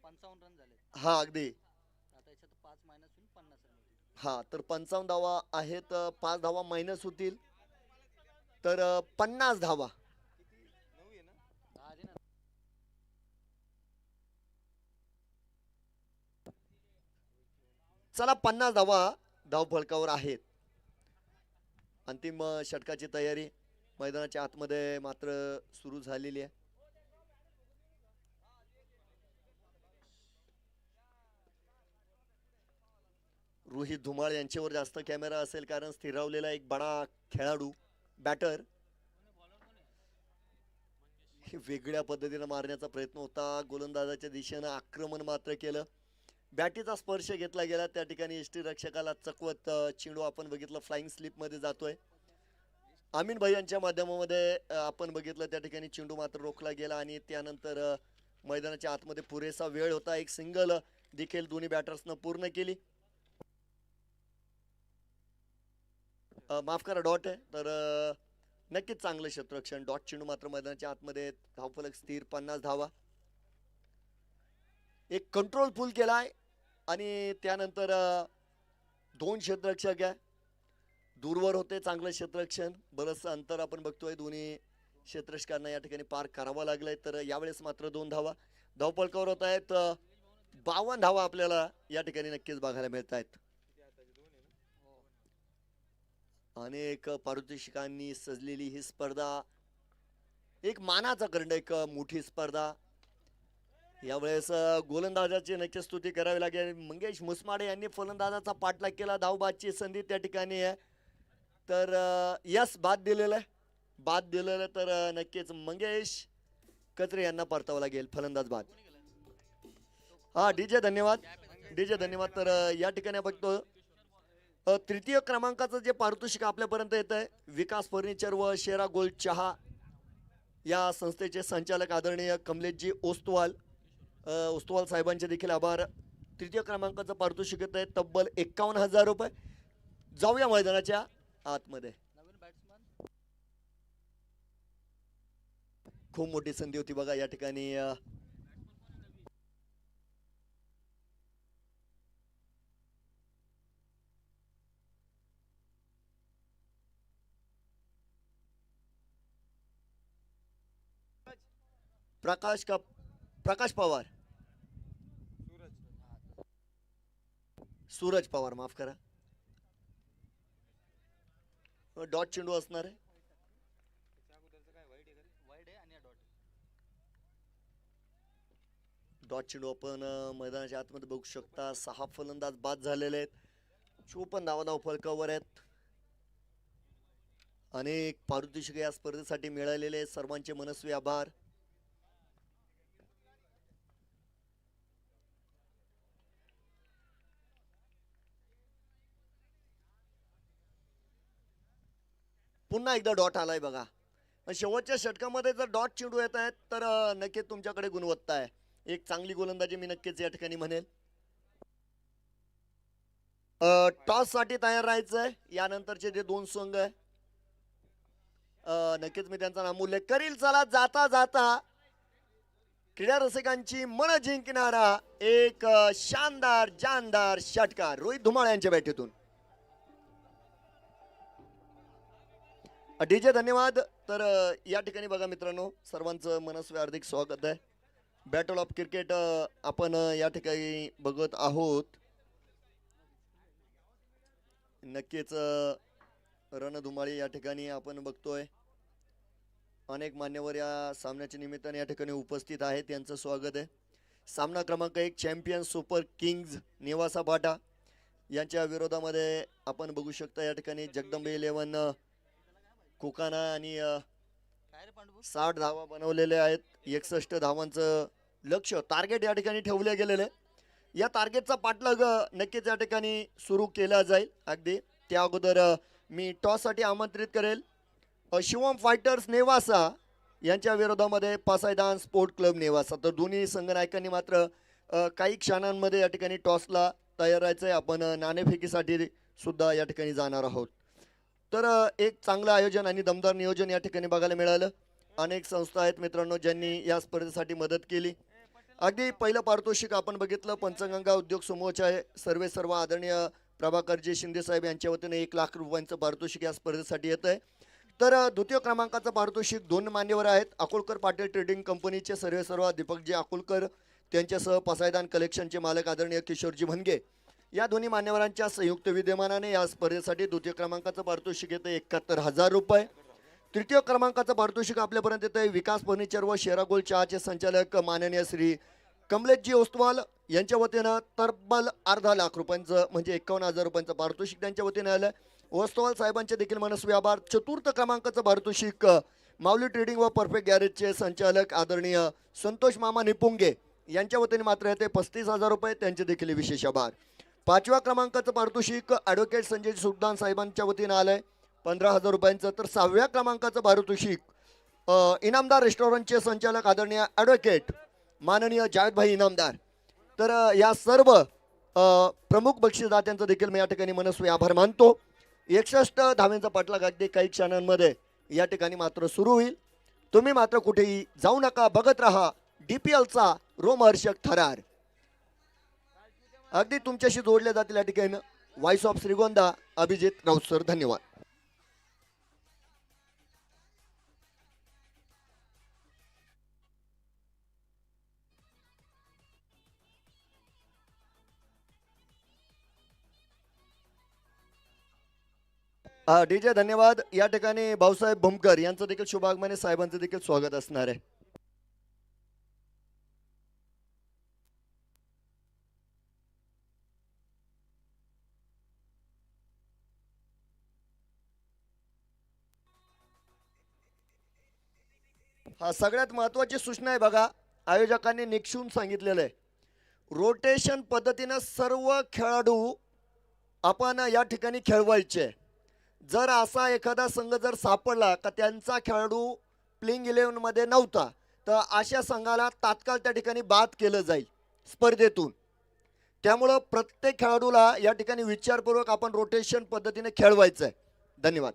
Speaker 1: 55 रन झाले. हा अगदी, हा तर 55 धावा आहेत, 5 धावा मायनस होतील, तर 50 धावा. चला 50 धावा धाव फलकावर आहेत. अंतिम षटकाची तयारी मैदानाच्या आतमध्ये मात्र सुरू झालेली आहे. रोहित धुमाळ यांच्यावर जास्त कॅमेरा असेल, कारण स्थिरावलेला एक बडा खेळाडू बॅटर वेगळ्या पद्धतीने मारण्याचा प्रयत्न होता. गोलंदाजाच्या दिशेनं आक्रमण मात्र केलं, बॅटीचा स्पर्श घेतला गेला. त्या ठिकाणी यष्टी रक्षकाला चकवत चेंडू आपण बघितलं फ्लाइंग स्लिप मध्ये जातोय. अमीन भाई यांच्या माध्यमामध्ये आपण बघितलं, त्या ठिकाणी चेंडू मात्र रोखला गेला. आणि त्यानंतर मैदानाच्या आतमध्ये पुरेसा वेळ होता, एक सिंगल देखील दोन्ही बॅटर्सनं पूर्ण केली. माफ करा, डॉट आहे. तर नक्कीच चांगलं क्षेत्ररक्षण, डॉट चेंडू मात्र मैदानाच्या आतमध्ये, धावफलक स्थिर 50 धावा. एक कंट्रोल फुल केलाय आणि त्यानंतर दोन क्षेत्ररक्षक आहे, दूरवर होते चांगलं क्षेत्ररक्षण, बरंचसं अंतर आपण बघतोय दोन्ही क्षेत्ररक्षकांना या ठिकाणी पार करावं लागलंय. तर यावेळेस मात्र 2 धावा धावपळकावर होत आहेत. 52 धावा आपल्याला या ठिकाणी नक्कीच बघायला मिळत आहेत. अनेक पारितोषिकांनी सजलेली ही स्पर्धा एक मानाचा करंड, एक मोठी स्पर्धा. यावेळेस गोलंदाजाची नक्की स्तुती करावी लागेल. मंगेश मुसमाडे यांनी फलंदाजाचा पाठलाग केला. धावबादची संधी त्या ठिकाणी आहे, तर यस बाद दिलेलं आहे. बाद दिलेलं तर नक्कीच मंगेश कचरे यांना परतावं लागेल. फलंदाज बाद. हा डीजे धन्यवाद, डीजे धन्यवाद. तर या ठिकाणी बघतो तृतीय क्रमांकाचं जे पारितोषिक आपल्यापर्यंत येत आहे, विकास फर्निचर व शेरा गोल्ड चहा या संस्थेचे संचालक आदरणीय कमलेशजी ओस्तवाल साहेबांचे देखील आभार. तृतीय क्रमांकाचं पारितोषिक येत आहे तब्बल 51,000 रुपये. जाऊया मैदानाच्या आतमध्ये. खूप मोठी संधी होती बघा या ठिकाणी. प्रकाश पवार, सूरज पवार माफ करा. डॉट चेंडू असणार आहे. डॉट चेंडू आपण मैदानाच्या आतमध्ये बघू शकता. 6 फलंदाज बाद झालेले आहेत. 54 धावा फलकावर आहेत. अनेक पारितोषिक या स्पर्धेसाठी मिळालेले सर्वांचे मनस्वी आभार. पुन्हा एकदा डॉट आलाय बघा. शेवटच्या षटकामध्ये जर डॉट चेंडू येत आहेत तर नक्कीच तुमच्याकडे गुणवत्ता आहे. एक चांगली गोलंदाजी मी नक्कीच या ठिकाणी म्हणेल. टॉस साठी तयार राहायचंय. यानंतरचे जे 2 संघ आहे नक्कीच मी त्यांचा नाम उल्लेख करील. चला जाता जाता क्रीडा रसिकांची मन जिंकणारा एक शानदार जानदार षटकार रोहित धुमाळ यांच्या बॅटीतून. डीजे धन्यवाद. तर या ठिकाणी बघा मित्रांनो, सर्वांचं मनस्वी हार्दिक स्वागत आहे. बॅटल ऑफ क्रिकेट आपण या ठिकाणी बघत आहोत. नक्कीच रणधुमाळी या ठिकाणी आपण बघतोय. अनेक मान्यवर या सामन्याच्या निमित्ताने या ठिकाणी उपस्थित आहेत, त्यांचं स्वागत आहे. सामना क्रमांक 1 चॅम्पियन सुपर किंग्ज नेवासा बाटा यांच्या विरोधामध्ये आपण बघू शकता या ठिकाणी जगदंबे 11 कोकाना आणि 60 धावा बनवलेले आहेत. 61 धावांचं लक्ष्य टार्गेट या ठिकाणी ठेवले गेलेले. या टार्गेटचा पाठलाग नक्कीच या ठिकाणी सुरू केला जाईल. अगदी त्या अगोदर मी टॉस साठी आमंत्रित करेल शिवम फायटर्स नेवासा यांच्या विरोधामध्ये पासायदान स्पोर्ट क्लब नेवासा. तर दोन्ही संघनायकांनी मात्र काही क्षणांमध्ये या ठिकाणी टॉसला तयार राहायचं आहे. आपण नाणेफेकीसाठी सुद्धा या ठिकाणी जाणार आहोत. तर एक चांगलं आयोजन आणि दमदार नियोजन या ठिकाणी बघायला मिळालं. अनेक संस्था आहेत मित्रांनो ज्यांनी या स्पर्धेसाठी मदत केली. अगदी पहिलं पारितोषिक आपण बघितलं पंचगंगा उद्योग समूहाचे आहे. सर्व आदरणीय प्रभाकरजी शिंदे साहेब यांच्या वतीने 1 लाख रुपयांचं पारितोषिक या स्पर्धेसाठी येत आहे. तर द्वितीय क्रमांकाचं पारितोषिक 2 मान्यवर आहेत. अकोलकर पाटील ट्रेडिंग कंपनीचे सर्व दीपकजी अकोलकर, त्यांच्यासह पसायदान कलेक्शनचे मालक आदरणीय किशोरजी भनगे या दोन्ही मान्यवरांच्या संयुक्त विद्यमानाने या स्पर्धेसाठी द्वितीय क्रमांकाचं पारितोषिक येतं 71,000 रुपये. तृतीय क्रमांकाचं पारितोषिक आपल्यापर्यंत येतं विकास फर्निचर व शेरा गोल्ड चहाचे संचालक माननीय श्री कमलेशजी ओस्तवाल यांच्या वतीनं तब्बल अर्धा लाख रुपयांचं म्हणजे 51,000 रुपयांचं पारितोषिक त्यांच्या वतीने आलं. ओस्तवाल साहेबांचे देखील मनस्वी आभार. चतुर्थ क्रमांकाचं पारितोषिक माऊली ट्रेडिंग व परफेक्ट गॅरेजचे संचालक आदरणीय संतोष मामा निपुंगे यांच्या वतीने मात्र येते 35,000 रुपये, त्यांचे देखील विशेष आभार. 5व्या क्रमांकाचं पारितोषिक ॲडव्होकेट संजय सुखदान साहेबांच्या वतीने आलंय 15,000 रुपयांचं. तर 6व्या क्रमांकाचं पारितोषिक इनामदार रेस्टॉरंटचे संचालक आदरणीय ॲडव्होकेट माननीय जावेदभाई इनामदार. तर या सर्व प्रमुख बक्षीसदात्यांचं देखील मी या ठिकाणी मनस्वी आभार मानतो. 61 धाव्यांचा पाठलाग अगदी काही क्षणांमध्ये या ठिकाणी मात्र सुरू होईल. तुम्ही मात्र कुठेही जाऊ नका, बघत राहा DPLचा रोमहर्षक थरार. अगदी तुमच्याशी जोडले जातील या ठिकाणी voice of Shrigonda Abhijit Raut sir, धन्यवाद. डीजे धन्यवाद. या ठिकाणी भाऊसाहेब भूमकर यांचं देखील शुभागमने साहेबांचं देखील स्वागत असणार आहे. हा सगळ्यात महत्वाची सूचना आहे बघा, आयोजकांनी निक्षून सांगितलेलं आहे, रोटेशन पद्धतीनं सर्व खेळाडू आपण या ठिकाणी खेळवायचे. जर असा एखादा संघ जर सापडला का त्यांचा खेळाडू प्लेइंग 11 मध्ये नव्हता तर अशा संघाला तात्काळ त्या ठिकाणी बाद केलं जाईल स्पर्धेतून. त्यामुळं प्रत्येक खेळाडूला या ठिकाणी विचारपूर्वक आपण रोटेशन पद्धतीने खेळवायचं आहे. धन्यवाद.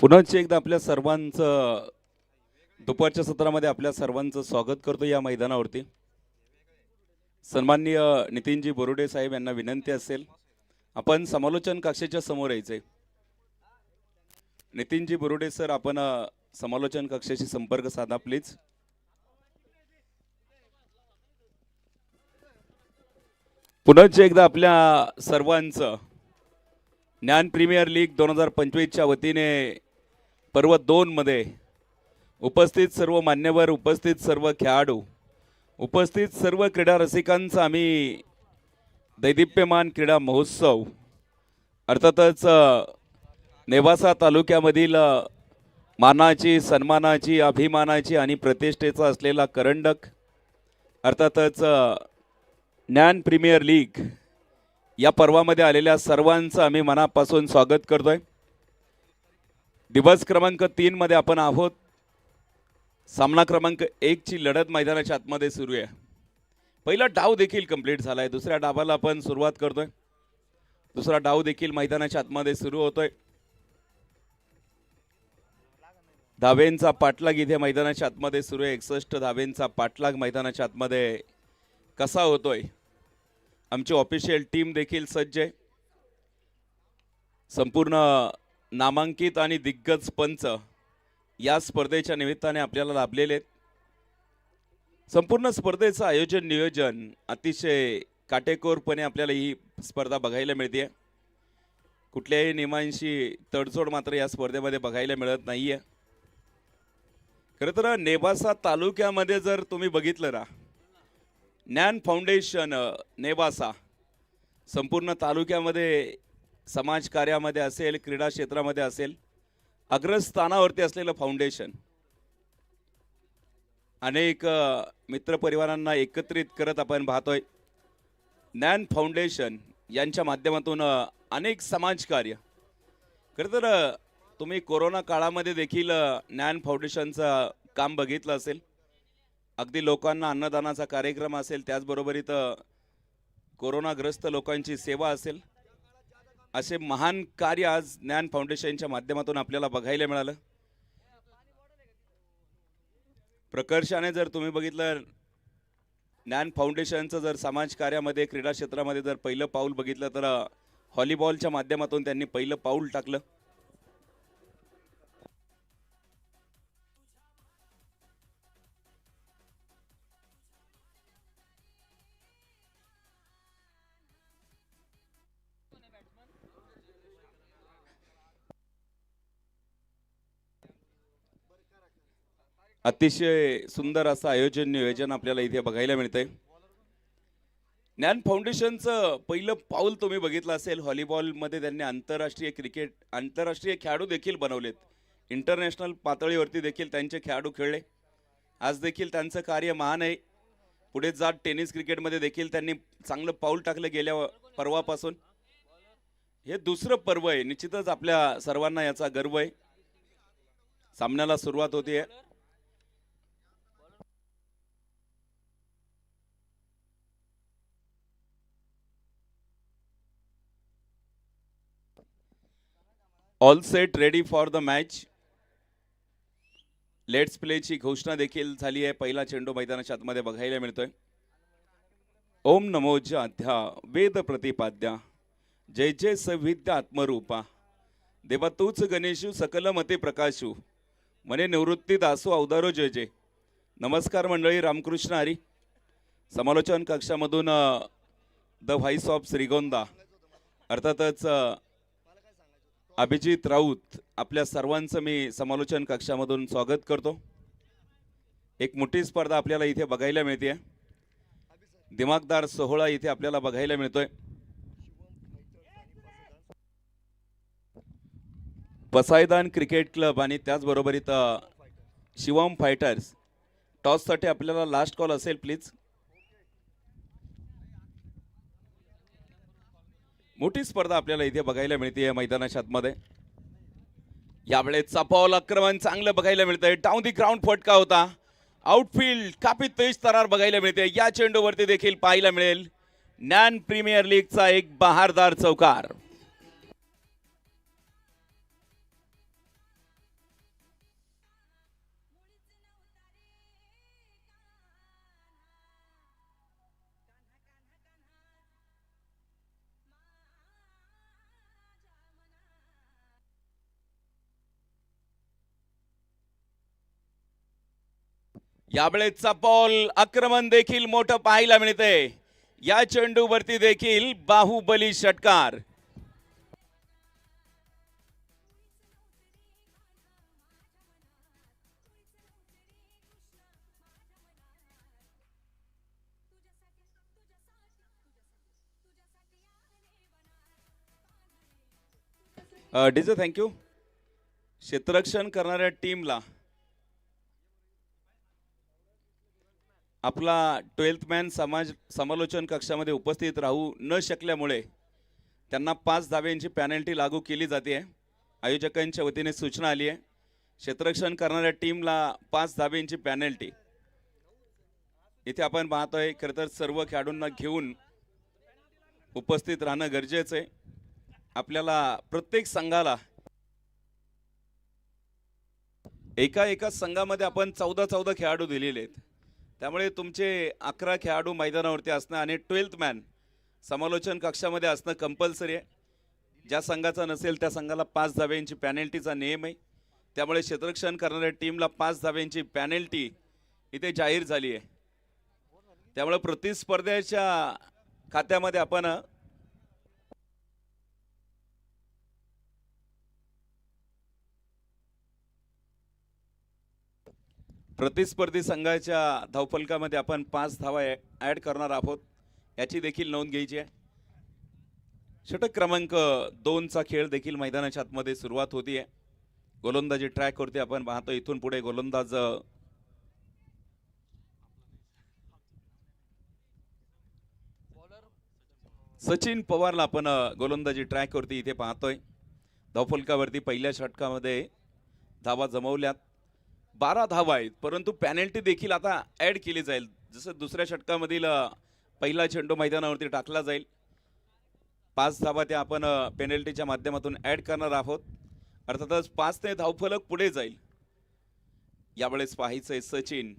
Speaker 2: पुन्हा एकदा आपल्या सर्वांचं दुपारच्या सत्रामध्ये आपल्या सर्वांचं स्वागत करतो या मैदानावरती. सन्माननीय नितीनजी बोरुडे साहेब यांना विनंती असेल आपण समालोचन कक्षाच्या समोर यायचे. नितीनजी बोरुडे सर आपण समालोचन कक्षाशी संपर्क साधा प्लीज. पुन्हा एकदा आपल्या सर्वांचं ज्ञान प्रीमियर लीग 2025च्या वतीने पर्व 2 मध्ये उपस्थित सर्व मान्यवर, उपस्थित सर्व खेळाडू, उपस्थित सर्व क्रीडा रसिकांचा आम्ही दैदिप्यमान क्रीडा महोत्सव अर्थातच नेवासा तालुक्यामधील मानाची, सन्मानाची, अभिमानाची आणि प्रतिष्ठेचा असलेला करंडक अर्थातच ज्ञान प्रीमियर लीग या पर्वामध्ये आलेल्या सर्वांचं आम्ही मनापासून स्वागत करतोय. दिवस क्रमांक 3 मध्ये आपण आहोत. सामना क्रमांक 1 ची लढत मैदानाच्या आतमध्ये सुरू आहे. पहिला डाव देखील कंप्लीट झालाय. दुसऱ्या डावाला आपण सुरुवात करतोय. दुसरा डाव देखील मैदानाच्या आतमध्ये सुरू होतोय. धावेंचा पाठलाग इथे मैदानाच्या आतमध्ये सुरू आहे. 61 धावेंचा पाठलाग मैदानाच्या आतमध्ये कसा होतोय. आमची ऑफिशियल टीम देखील सज्ज आहे. संपूर्ण नामांकित आणि दिग्गज पंच या स्पर्धेच्या निमित्ताने आपल्याला लाभलेले आहेत. संपूर्ण स्पर्धेचं आयोजन नियोजन अतिशय काटेकोरपणे आपल्याला ही स्पर्धा बघायला मिळते. कुठल्याही नियमांशी तडजोड मात्र या स्पर्धेमध्ये बघायला मिळत नाहीये. खरं तर नेवासा तालुक्यामध्ये जर तुम्ही बघितलं ना, ज्ञान फाउंडेशन नेवासा संपूर्ण तालुक्यामध्ये समाजकार्यामध्ये असेल, क्रीडा क्षेत्रामध्ये असेल, अग्रस्थानावरती असलेलं फाउंडेशन अनेक मित्रपरिवारांना एकत्रित करत आपण पाहतोय. ज्ञान फाउंडेशन यांच्या माध्यमातून अनेक समाजकार्य. खरं तर तुम्ही कोरोना काळामध्ये देखील ज्ञान फाउंडेशनचं काम बघितलं असेल. अगदी लोकांना अन्नदानाचा कार्यक्रम असेल, त्याचबरोबर इथं कोरोनाग्रस्त लोकांची सेवा असेल, असे महान कार्य आज ज्ञान फाउंडेशनच्या माध्यमातून आपल्याला बघायला मिळालं. प्रकर्षाने जर तुम्ही बघितलं, ज्ञान फाउंडेशनचं जर समाजकार्यामध्ये, क्रीडा क्षेत्रामध्ये जर पहिलं पाऊल बघितलं तर व्हॉलीबॉलच्या माध्यमातून त्यांनी पहिलं पाऊल टाकलं. अतिशय सुंदर असं आयोजन नियोजन आपल्याला इथे बघायला मिळतंय. ज्ञान फाउंडेशनचं पहिलं पाऊल तुम्ही बघितलं असेल. व्हॉलीबॉलमध्ये त्यांनी आंतरराष्ट्रीय खेळाडू देखील बनवलेत. इंटरनॅशनल पातळीवरती देखील त्यांचे खेळाडू खेळले. आज देखील त्यांचं कार्य महान आहे. पुढे जात टेनिस क्रिकेटमध्ये देखील त्यांनी चांगलं पाऊल टाकलं गेल्या पर्वापासून. हे दुसरं पर्व आहे. निश्चितच आपल्या सर्वांना याचा गर्व आहे. सामन्याला सुरुवात होतीये. All set ready for the match. Let's प्लेची घोषणा देखील झाली आहे. पहिला चेंडू मैदानाच्या आतमध्ये बघायला मिळतोय. ओम नमो जाध्या वेद प्रतिपाद्या जय जय सविद्या आत्मरूपा देवा तूच गणेशू सकल मते प्रकाशू मने निवृत्ती दासो अवतारो जय जय. नमस्कार मंडळी, रामकृष्ण हरी. समालोचन कक्षामधून द व्हॉइस ऑफ श्रीगोंदा अर्थातच अभिजित राऊत आपल्या सर्वांचं मी समालोचन कक्षामधून स्वागत करतो. एक मोठी स्पर्धा आपल्याला इथे बघायला मिळते. दिमागदार सोहळा इथे आपल्याला बघायला मिळतोय. पसायदान क्रिकेट क्लब आणि त्याचबरोबर इथं शिवम फायटर्स. टॉससाठी आपल्याला लास्ट कॉल असेल प्लीज. मोठी स्पर्धा आपल्याला इथे बघायला मिळते मैदानाच्या आतमध्ये. यावेळेस बॉल आक्रमण चांगलं बघायला मिळतंय. डाऊन दी ग्राउंड फटका होता. आउटफील्ड काफी तेज तरार बघायला मिळते. या चेंडूवरती देखील पाहायला मिळेल ज्ञान प्रीमियर लीगचा एक बहारदार चौकार. यावेळेचा बॉल आक्रमण देखील मोठं पाहायला मिळते. या चेंडूवरती देखील बाहुबली षटकार. DJ thank you. क्षेत्ररक्षण करणाऱ्या टीमला आपला 12th मॅन समालोचन कक्षामध्ये उपस्थित राहू न शकल्यामुळे त्यांना 5 धाब्यांची पॅनल्टी लागू केली जाते. आयोजकांच्या वतीने सूचना आली आहे. क्षेत्ररक्षण करणाऱ्या टीमला 5 धाब्यांची पॅनल्टी. इथे आपण पाहतोय खरं तर सर्व खेळाडूंना घेऊन उपस्थित राहणं गरजेचं आहे. आपल्याला प्रत्येक संघाला एका संघामध्ये आपण 14 खेळाडू दिलेले आहेत. त्यामुळे तुमचे 11 खेळाडू मैदानावरती असणं आणि 12th मॅन समालोचन कक्षामध्ये असणं कंपल्सरी आहे. ज्या संघाचा नसेल त्या संघाला 5 धाब्यांची पॅनल्टीचा नियम आहे. त्यामुळे क्षेत्ररक्षण करणाऱ्या टीमला 5 धाब्यांची पॅनल्टी इथे जाहीर झाली आहे. त्यामुळे प्रतिस्पर्ध्याच्या खात्यामध्ये आपण प्रतिस्पर्धी संघाच्या धावफलकामध्ये आपण 5 धावा ऍड करणार आहोत, याची देखील नोंद घ्यायची आहे. षटक क्रमांक 2 चा खेळ देखील मैदानाच्या आतमध्ये सुरुवात होतीये. गोलंदाजी ट्रॅक वरती आपण पाहतो. इथून पुढे गोलंदाज सचिन पवारला आपण गोलंदाजी ट्रॅक वरती इथे पाहतोय. धावफलकावरती पहिल्या षटकामध्ये धावा जमवल्यात, 12 धावा आहेत, परंतु पॅनल्टी देखील आता ऍड केली जाईल. जसं दुसऱ्या षटकामधील पहिला चेंडू मैदानावरती टाकला जाईल, 5 धावा त्या आपण पेनल्टीच्या माध्यमातून ऍड करणार आहोत. अर्थातच 5 ने धावफलक पुढे जाईल. यावेळेस पाहायचंय सचिन,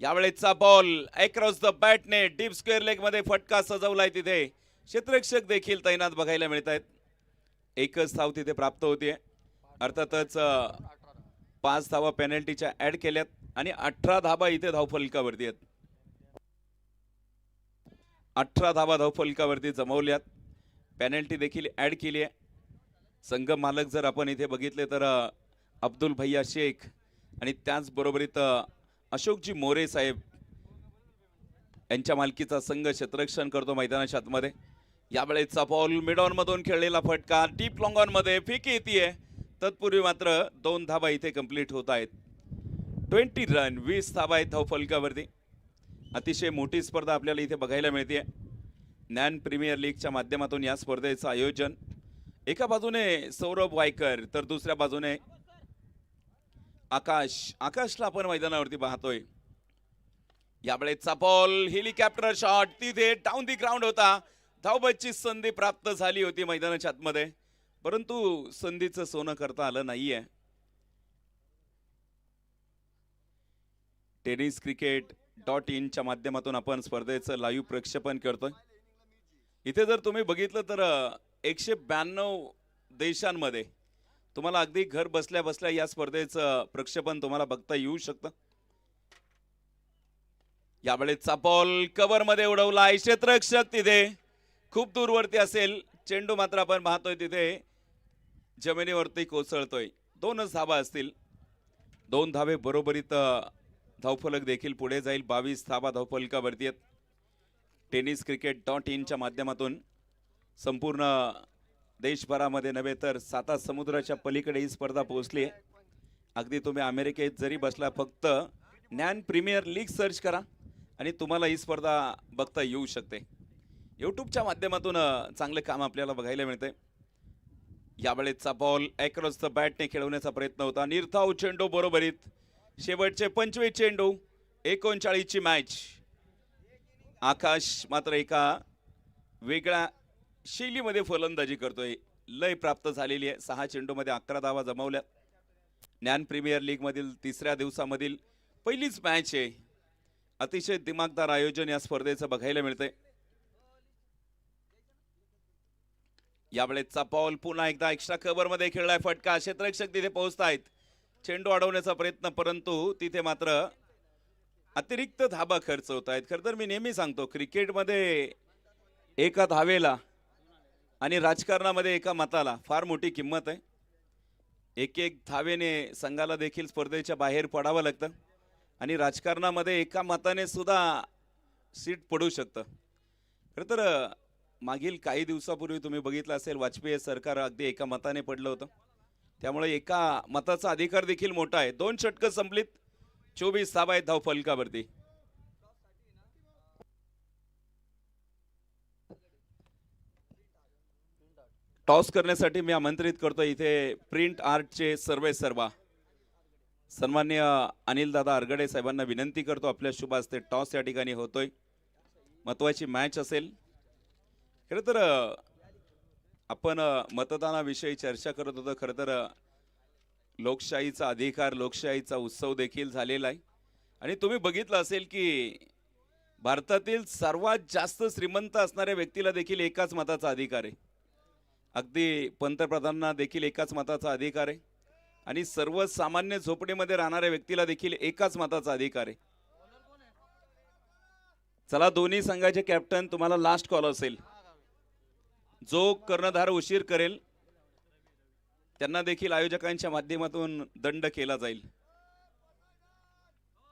Speaker 2: यावेळेसचा बॉल अक्रॉस द बॅट ने डीप स्क्वेअर लेग मध्ये फटका सजवलाय. तिथे क्षेत्ररक्षक देखील तैनात बघायला मिळत आहेत. एकच धाव तिथे प्राप्त होतीये. अर्थातच 5 धावा पेनल्टीच्या ऍड केल्यात आणि 18 धावा इथे धावफलकावरती आहेत. 18 धावा धावफलकावरती जमवल्यात, पेनल्टी देखील ऍड केली आहे. संघ मालक जर आपण इथे बघितले तर अब्दुल भैया शेख आणि त्याचबरोबरीत अशोकजी मोरे साहेब यांच्या मालकीचा संघ क्षेत्ररक्षण करतो मैदानाच्या आतमध्ये. यावेळेसचा बॉल मिड ऑन मधून खेळलेला फटका डीप लॉंग ऑन मध्ये फेकी येते. तत्पूर्वी मात्र 2 धावा इथे कंप्लीट होत आहेत. 20 रन, 20 धावा आहेत धावफलकावरती. अतिशय मोठी स्पर्धा आपल्याला इथे बघायला मिळते. ज्ञान प्रीमियर लीगच्या माध्यमातून या स्पर्धेचं आयोजन. एका बाजूने सौरभ वायकर तर दुसऱ्या बाजूने आकाशला आपण मैदानावरती पाहतोय. यावेळेसचा बॉल हेलिकॉप्टर शॉट तिथे डाऊन दी ग्राउंड होता. धावबाची संधी प्राप्त झाली होती मैदानाच्या आतमध्ये, परंतु संधीचं सोनं करता आलं नाहीये. tenniscricket.in च्या माध्यमातून आपण स्पर्धेचं लाईव्ह प्रक्षेपण करतोय. इथे जर तुम्ही बघितलं तर 192 देशांमध्ये तुम्हाला अगदी घर बसल्या बसल्या या स्पर्धेचं प्रक्षेपण तुम्हाला बघता येऊ शकतं. यावेळेसचा बॉल कव्हर मध्ये उडवलाय. क्षेत्ररक्षक तिथे खूप दूरवरती असेल, चेंडू मात्र आपण पाहतोय तिथे जमिनीवरती कोसळतोय. 2च धावा असतील. 2 धावे बरोबरीत धावफलक देखील पुढे जाईल. 22 धावा धावफलकावरती आहेत. tenniscricket.in च्या माध्यमातून संपूर्ण देशभरामध्ये नव्हे तर 7 समुद्राच्या पलीकडे ही स्पर्धा पोहोचली आहे. अगदी तुम्ही अमेरिकेत जरी बसला, फक्त ज्ञान प्रीमियर लीग सर्च करा आणि तुम्हाला ही स्पर्धा बघता येऊ शकते. यूट्यूबच्या माध्यमातून चांगले काम आपल्याला बघायला मिळते. यावेळेसचा बॉल अक्रॉस द बॅटने खेळवण्याचा प्रयत्न होता. निर्धाव चेंडू बरोबरीत. शेवटचे 25 चेंडू, 39 ची मॅच. आकाश मात्र एका वेगळ्या शैलीमध्ये फलंदाजी करतोय. लय प्राप्त झालेली आहे. 6 चेंडूमध्ये 11 धावा जमवल्या. ज्ञान प्रीमियर लीग मधील 3ऱ्या दिवसामधील पहिलीच मॅच आहे. अतिशय दिमागदार आयोजन या स्पर्धेचं बघायला मिळतंय. यावेळेसचा बॉल पुन्हा एकदा एक्स्ट्रा कव्हर मध्ये खेळलाय. फटका. क्षेत्ररक्षक तिथे पोहोचतायत. चेंडू अडवण्याचा प्रयत्न, परंतु तिथे मात्र अतिरिक्त धाबा खर्च होत आहेत. खरं तर मी नेहमी सांगतो, क्रिकेटमध्ये एका धावेला आणि राजकारणामध्ये एका मताला फार मोठी किंमत आहे. एक धावेने संघाला देखील स्पर्धेच्या बाहेर पडावं लागतं आणि राजकारणामध्ये एका मताने सुद्धा सीट पडू शकतं. खरं तर मागील काही दिवसापूर्वी तुम्ही बघितलं असेल, वाजपेयी सरकार अगदी एका मताने पडलं होतं. त्यामुळे एका मताचा अधिकार देखील मोठा आहे. 2 षटकं संपलीत, 24 धावा आहेत धावफलकावरती. टॉस करण्यासाठी मी आमंत्रित करतो इथे प्रिंट आर्टचे सर्वेसर्वा सन्माननीय अनिलदादा अरगडे साहेबांना विनंती करतो, आपल्या शुभ हस्ते टॉस या ठिकाणी होतोय. महत्त्वाची मॅच असेल. खरं तर आपण मतदानाविषयी चर्चा करत होतो. खरं तर लोकशाहीचा अधिकार, लोकशाहीचा उत्सव देखील झालेला आहे. आणि तुम्ही बघितलं असेल की भारतातील सर्वात जास्त श्रीमंत असणाऱ्या व्यक्तीला देखील एकाच मताचा अधिकार आहे. अगदी पंतप्रधानांना देखील एकाच मताचा अधिकार आहे आणि सर्वसामान्य झोपडीमध्ये राहणाऱ्या व्यक्तीला देखील एकाच मताचा अधिकार आहे. चला दोन्ही संघाचे कॅप्टन, तुम्हाला लास्ट कॉल असेल. जो कर्णधार उशीर करेल त्यांना देखील आयोजकांच्या माध्यमातून दंड केला जाईल.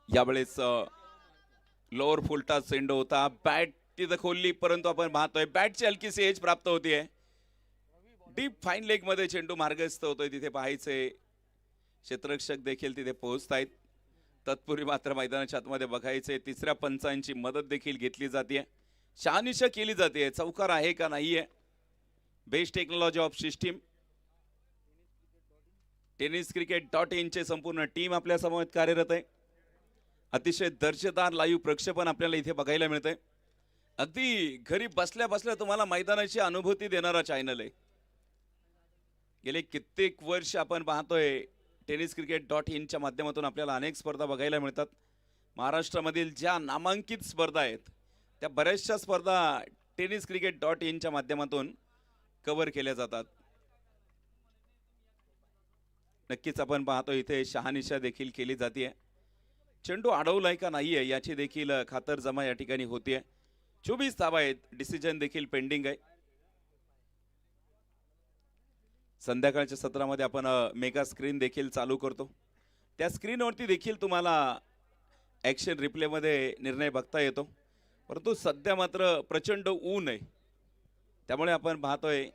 Speaker 2: यावेळेस लोअर फुलटा चेंडू होता, बॅट तिथं खोलली, परंतु आपण पाहतोय बॅटची हलकीशी एज प्राप्त होतीये. डीप फाईन लेग मध्ये चेंडू मार्गस्थ होतोय, तिथे पाहायचंय. क्षेत्ररक्षक देखील तिथे पोहोचतायत. तत्पूर्वी मात्र मैदानाच्या आतमध्ये बघायचंय. तिसऱ्या पंचांची मदत देखील घेतली जाते, शहानिशा केली जाते. चौकार आहे का नाहीये. Best technology of system tenniscricket.in चे संपूर्ण टीम आपल्या समोर कार्यरत आहे. अतिशय दर्जेदार लाईव्ह प्रक्षेपण आपल्याला इथे बघायला मिळतंय. अगदी घरी बसल्या बसल्या तुम्हाला मैदानाची अनुभूती देणारा चॅनल आहे. गेले कित्येक वर्ष आपण पाहतोय tenniscricket.in च्या माध्यमातून आपल्याला अनेक स्पर्धा बघायला मिळतात. महाराष्ट्रामधील ज्या नामांकित स्पर्धा आहेत त्या बऱ्याचशा स्पर्धा tenniscricket.in च्या माध्यमातून कव्हर केल्या जातात. नक्कीच आपण पाहतो इथे शहानिशा देखील केली जाते. चेंडू अडवलाय का नाहीये याची देखील खातरजमा या ठिकाणी होतीये. 24 धावा आहेत. डिसिजन देखील पेंडिंग आहे. संध्याकाळच्या सत्रामध्ये आपण मेगा स्क्रीन देखील चालू करतो. त्या स्क्रीनवरती देखील तुम्हाला ॲक्शन रिप्लेमध्ये निर्णय बघता येतो. परंतु सध्या मात्र प्रचंड ऊन आहे, त्यामुळे आपण पाहतोय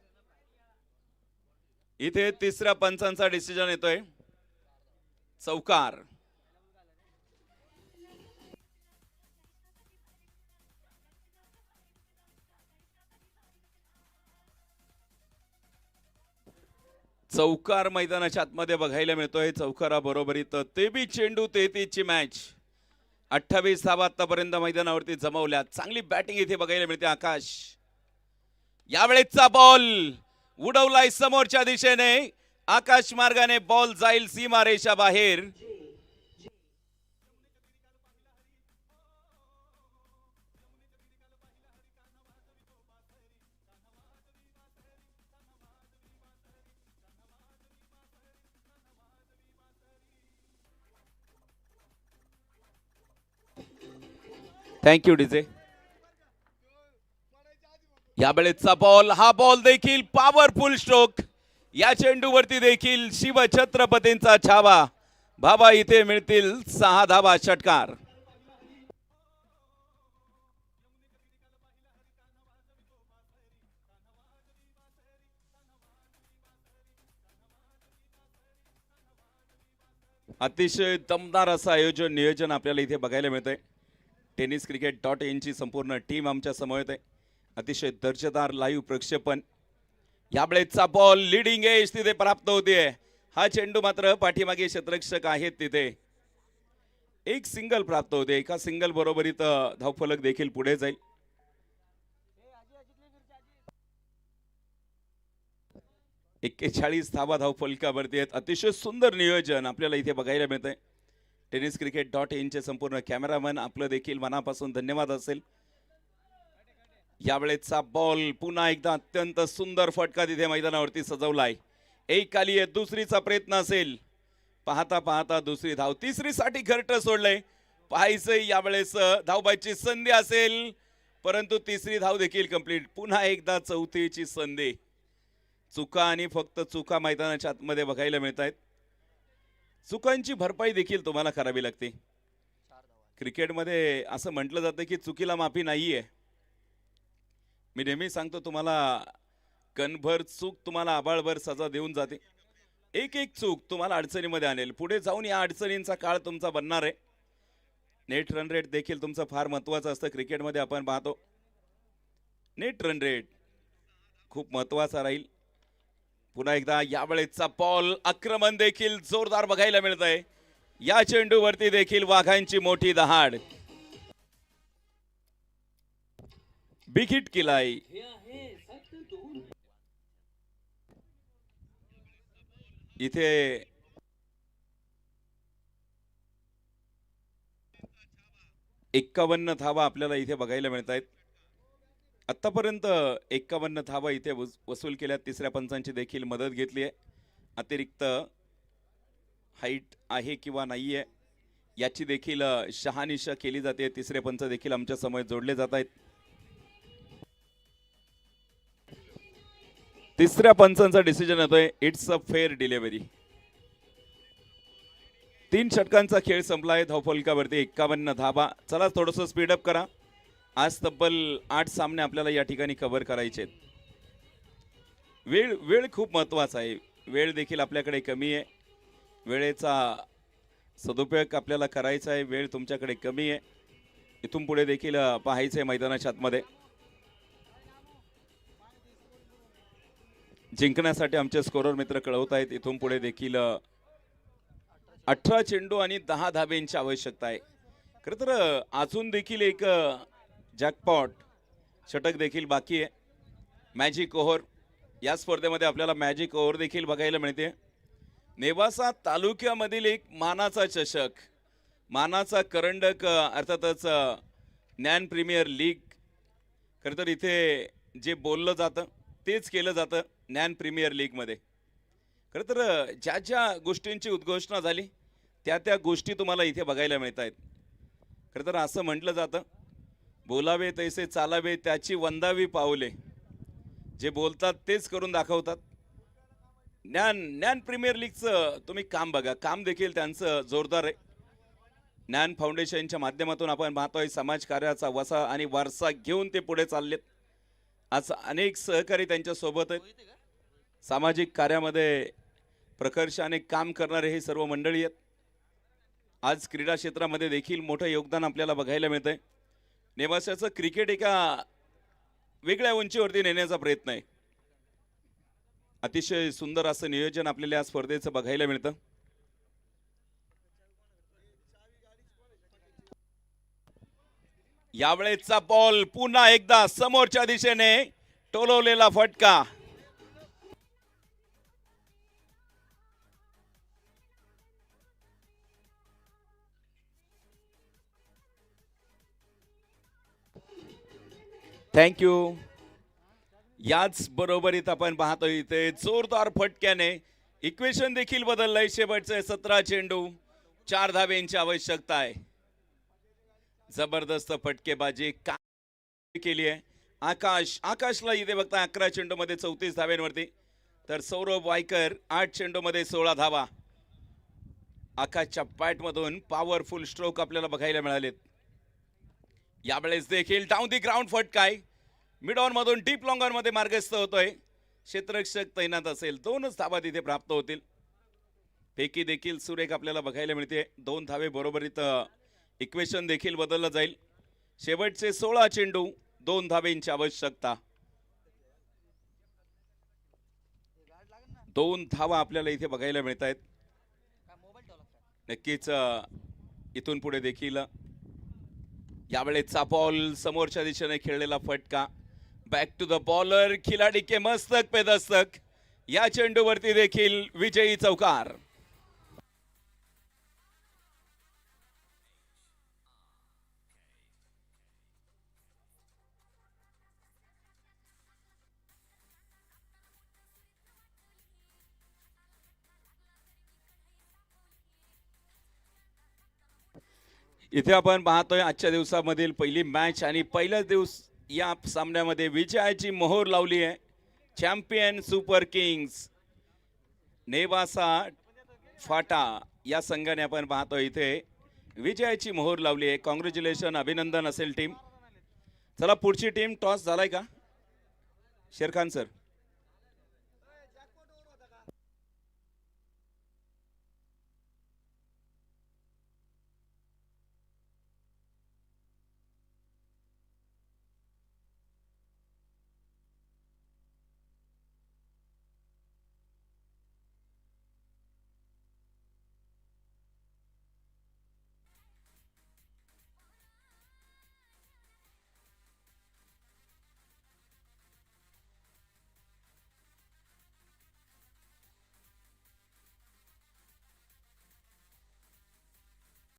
Speaker 2: इथे तिसऱ्या पंचांचा डिसिजन येतोय. चौकार. चौकार मैदानाच्या आतमध्ये बघायला मिळतोय. चौकारा बरोबरीत तेबी चेंडू 33 ची मॅच. 28 धावा आतापर्यंत मैदानावरती जमवल्या. चांगली बॅटिंग इथे बघायला मिळते. आकाश यावेळेसचा बॉल उडवलाय समोरच्या दिशेने. आकाश मार्गाने बॉल जाईल सीमारेषा बाहेर. Thank you DJ. यावेळेसचा बॉल, हा बॉल देखील पॉवरफुल स्ट्रोक. या चेंडूवरती देखील शिव छत्रपतींचा छावा. बाबा इथे मिळतील 6 धावा. षटकार. अतिशय दमदार असं आयोजन नियोजन आपल्याला इथे बघायला मिळतंय. tenniscricket.in ची संपूर्ण टीम आमच्या समोर आहे. अतिशय दर्जेदार लाईव्ह प्रक्षेपण. यावेळेसचा बॉल लीडिंग एज तिथे प्राप्त होते. हा चेंडू मात्र पाठीमागे क्षेत्ररक्षक आहेत तिथे. एक सिंगल प्राप्त होते. एका सिंगल बरोबरीत धावफलक देखील पुढे जाईल. एक्केचाळीस धावा धावफलकावरती आहेत. अतिशय सुंदर नियोजन आपल्याला इथे बघायला मिळतंय. tenniscricket.in चे संपूर्ण कॅमेरामॅन आपलं देखील मनापासून धन्यवाद असेल. यावेळेसचा बॉल पुन्हा एकदा अत्यंत सुंदर फटका तिथे मैदानावरती सजवलाय. एक खाली आहे, दुसरीचा प्रयत्न असेल. पाहता पाहता दुसरी धाव. तिसरीसाठी घरटं सोडलंय. पाहायचंय यावेळेस धावबाची संधी असेल, परंतु तिसरी धाव देखील कंप्लीट. पुन्हा एकदा चौथीची संधी. चुका आणि फक्त चुका मैदानाच्या आतमध्ये बघायला मिळत आहेत. चुकांची भरपाई देखील तुम्हाला करावी लागते. क्रिकेटमध्ये असं म्हटलं जातं की चुकीला माफी नाहीये. मी नेहमी सांगतो तुम्हाला, कणभर चूक तुम्हाला आबाळभर सजा देऊन जाते. एक एक चूक तुम्हाला अडचणीमध्ये आणेल. पुढे जाऊन या अडचणींचा काळ तुमचा बनणार आहे. नेट रन रेट देखील तुमचं फार महत्त्वाचं असतं. क्रिकेटमध्ये आपण पाहतो नेट रन रेट खूप महत्त्वाचा राहील. पुन्हा एकदा यावेळेसचा बॉल, आक्रमण देखील जोरदार बघायला मिळत आहे. या चेंडूवरती देखील वाघांची मोठी दहाड. बिग हिट केलाय. इथे 51 धावा आपल्याला इथे बघायला मिळत आहेत. आतापर्यंत 51 धावा इथे वसूल केल्या. तिसऱ्या पंचांची देखील मदत घेतली आहे. अतिरिक्त हाईट आहे किंवा नाही आहे याची देखील शहानिशा केली जाते. तिसरे पंच देखील आमच्या समोर जोडले जात आहेत. तिसऱ्या पंचांचा डिसिजन येतोय, इट्स अ फेअर डिलिव्हरी. 3 षटकांचा खेळ संपलाय. धावफलकावरती 51 धाबा. चला थोडंसं स्पीडअप करा. आज तब्बल 8 सामने आपल्याला या ठिकाणी कव्हर करायचे आहेत. वेळ खूप महत्त्वाचा आहे. वेळ देखील आपल्याकडे कमी आहे. वेळेचा सदुपयोग आपल्याला करायचा आहे. वेळ तुमच्याकडे कमी आहे. इथून पुढे देखील पाहायचं आहे मैदानाच्या आतमध्ये. जिंकण्यासाठी आमचे स्कोरर मित्र कळवत आहेत. इथून पुढे देखील 18 चेंडू आणि 10 धाब्यांची आवश्यकता आहे. खरं तर अजून देखील एक जॅकपॉट षटक देखील बाकी आहे. Magic over. या स्पर्धेमध्ये आपल्याला मॅजिक ओव्हर देखील बघायला मिळते. नेवासा तालुक्यामधील एक मानाचा चषक, मानाचा करंडक, अर्थातच ज्ञान प्रीमियर लीग. खरं तर इथे जे बोललं जातं तेच केलं जातं ज्ञान प्रीमियर लीगमध्ये. खरं तर ज्या ज्या गोष्टींची उद्घोषणा झाली त्या गोष्टी तुम्हाला इथे बघायला मिळत आहेत. खरं तर असं म्हटलं जातं, बोलावे तैसे चालावे त्याची वंदावी पाऊले. जे बोलतात तेच करून दाखवतात. ज्ञान प्रीमियर लीगचं तुम्ही काम बघा. काम देखील त्यांचं जोरदार आहे. ज्ञान फाउंडेशनच्या माध्यमातून आपण पाहतोय समाजकार्याचा वसा आणि वारसा घेऊन ते पुढे चाललेत. आज अनेक सहकारी त्यांच्या सोबत आहेत. सामाजिक कार्यामध्ये प्रकर्षाने काम करणारे हे सर्व मंडळी आहेत. आज क्रीडा क्षेत्रामध्ये देखील मोठं योगदान आपल्याला बघायला मिळतंय. नेवासाचं क्रिकेट एका वेगळ्या उंचीवरती नेण्याचा प्रयत्न आहे. अतिशय सुंदर असं नियोजन आपल्याला या स्पर्धेचं बघायला मिळतं. यावेळेचा बॉल पुन्हा एकदा समोरच्या दिशेने टोलवलेला फटका. थँक्यू. याच बरोबरीत आपण पाहतो इथे जोरदार फटक्याने इक्वेशन देखील बदललंय. शेवटचे 17 चेंडू 4 धाब्यांची आवश्यकता आहे. जबरदस्त फटकेबाजी केली आहे. आकाशला इथे बघता 11 चेंडू मध्ये 34 धाब्यांवरती, तर सौरभ वायकर 8 चेंडू मध्ये 16 धावा. आकाशच्या बॅटमधून पॉवरफुल स्ट्रोक आपल्याला बघायला मिळालेत. यावेळेस देखील डाऊन दी ग्राउंड फटका आहे. मिड ऑन मधून डीप लॉंग ऑन मध्ये मार्गस्थ होतोय. क्षेत्ररक्षक तैनात असेल 2च धावा तिथे प्राप्त होतील. फेकी देखील सुरेख आपल्याला बघायला मिळते. 2 धावे बरोबरीत इक्वेशन देखील बदललं जाईल. शेवटचे 16 चेंडू 2 धाब्यांची आवश्यकता. 2 धावा आपल्याला इथे बघायला मिळत आहेत. नक्कीच इथून पुढे देखील यावेळेचा बॉल समोरच्या दिशेने खेळलेला फटका. Back to the bowler. खिलाडी के मस्तक पे दस्तक. या चेंडूवरती देखील विजयी चौकार. इथे आपण पाहतोय आजच्या दिवसामधील पहिली मॅच आणि पहिल्याच दिवस या सामन्यामध्ये विजयाची मोहर लावली आहे. चॅम्पियन सुपर किंग्स नेवासा फाटा या संघाने आपण पाहतोय इथे विजयाची मोहर लावली आहे. कॉंग्रॅच्युलेशन, अभिनंदन असेल टीम. चला पुढची टीम. टॉस झालाय का शेरखान सर?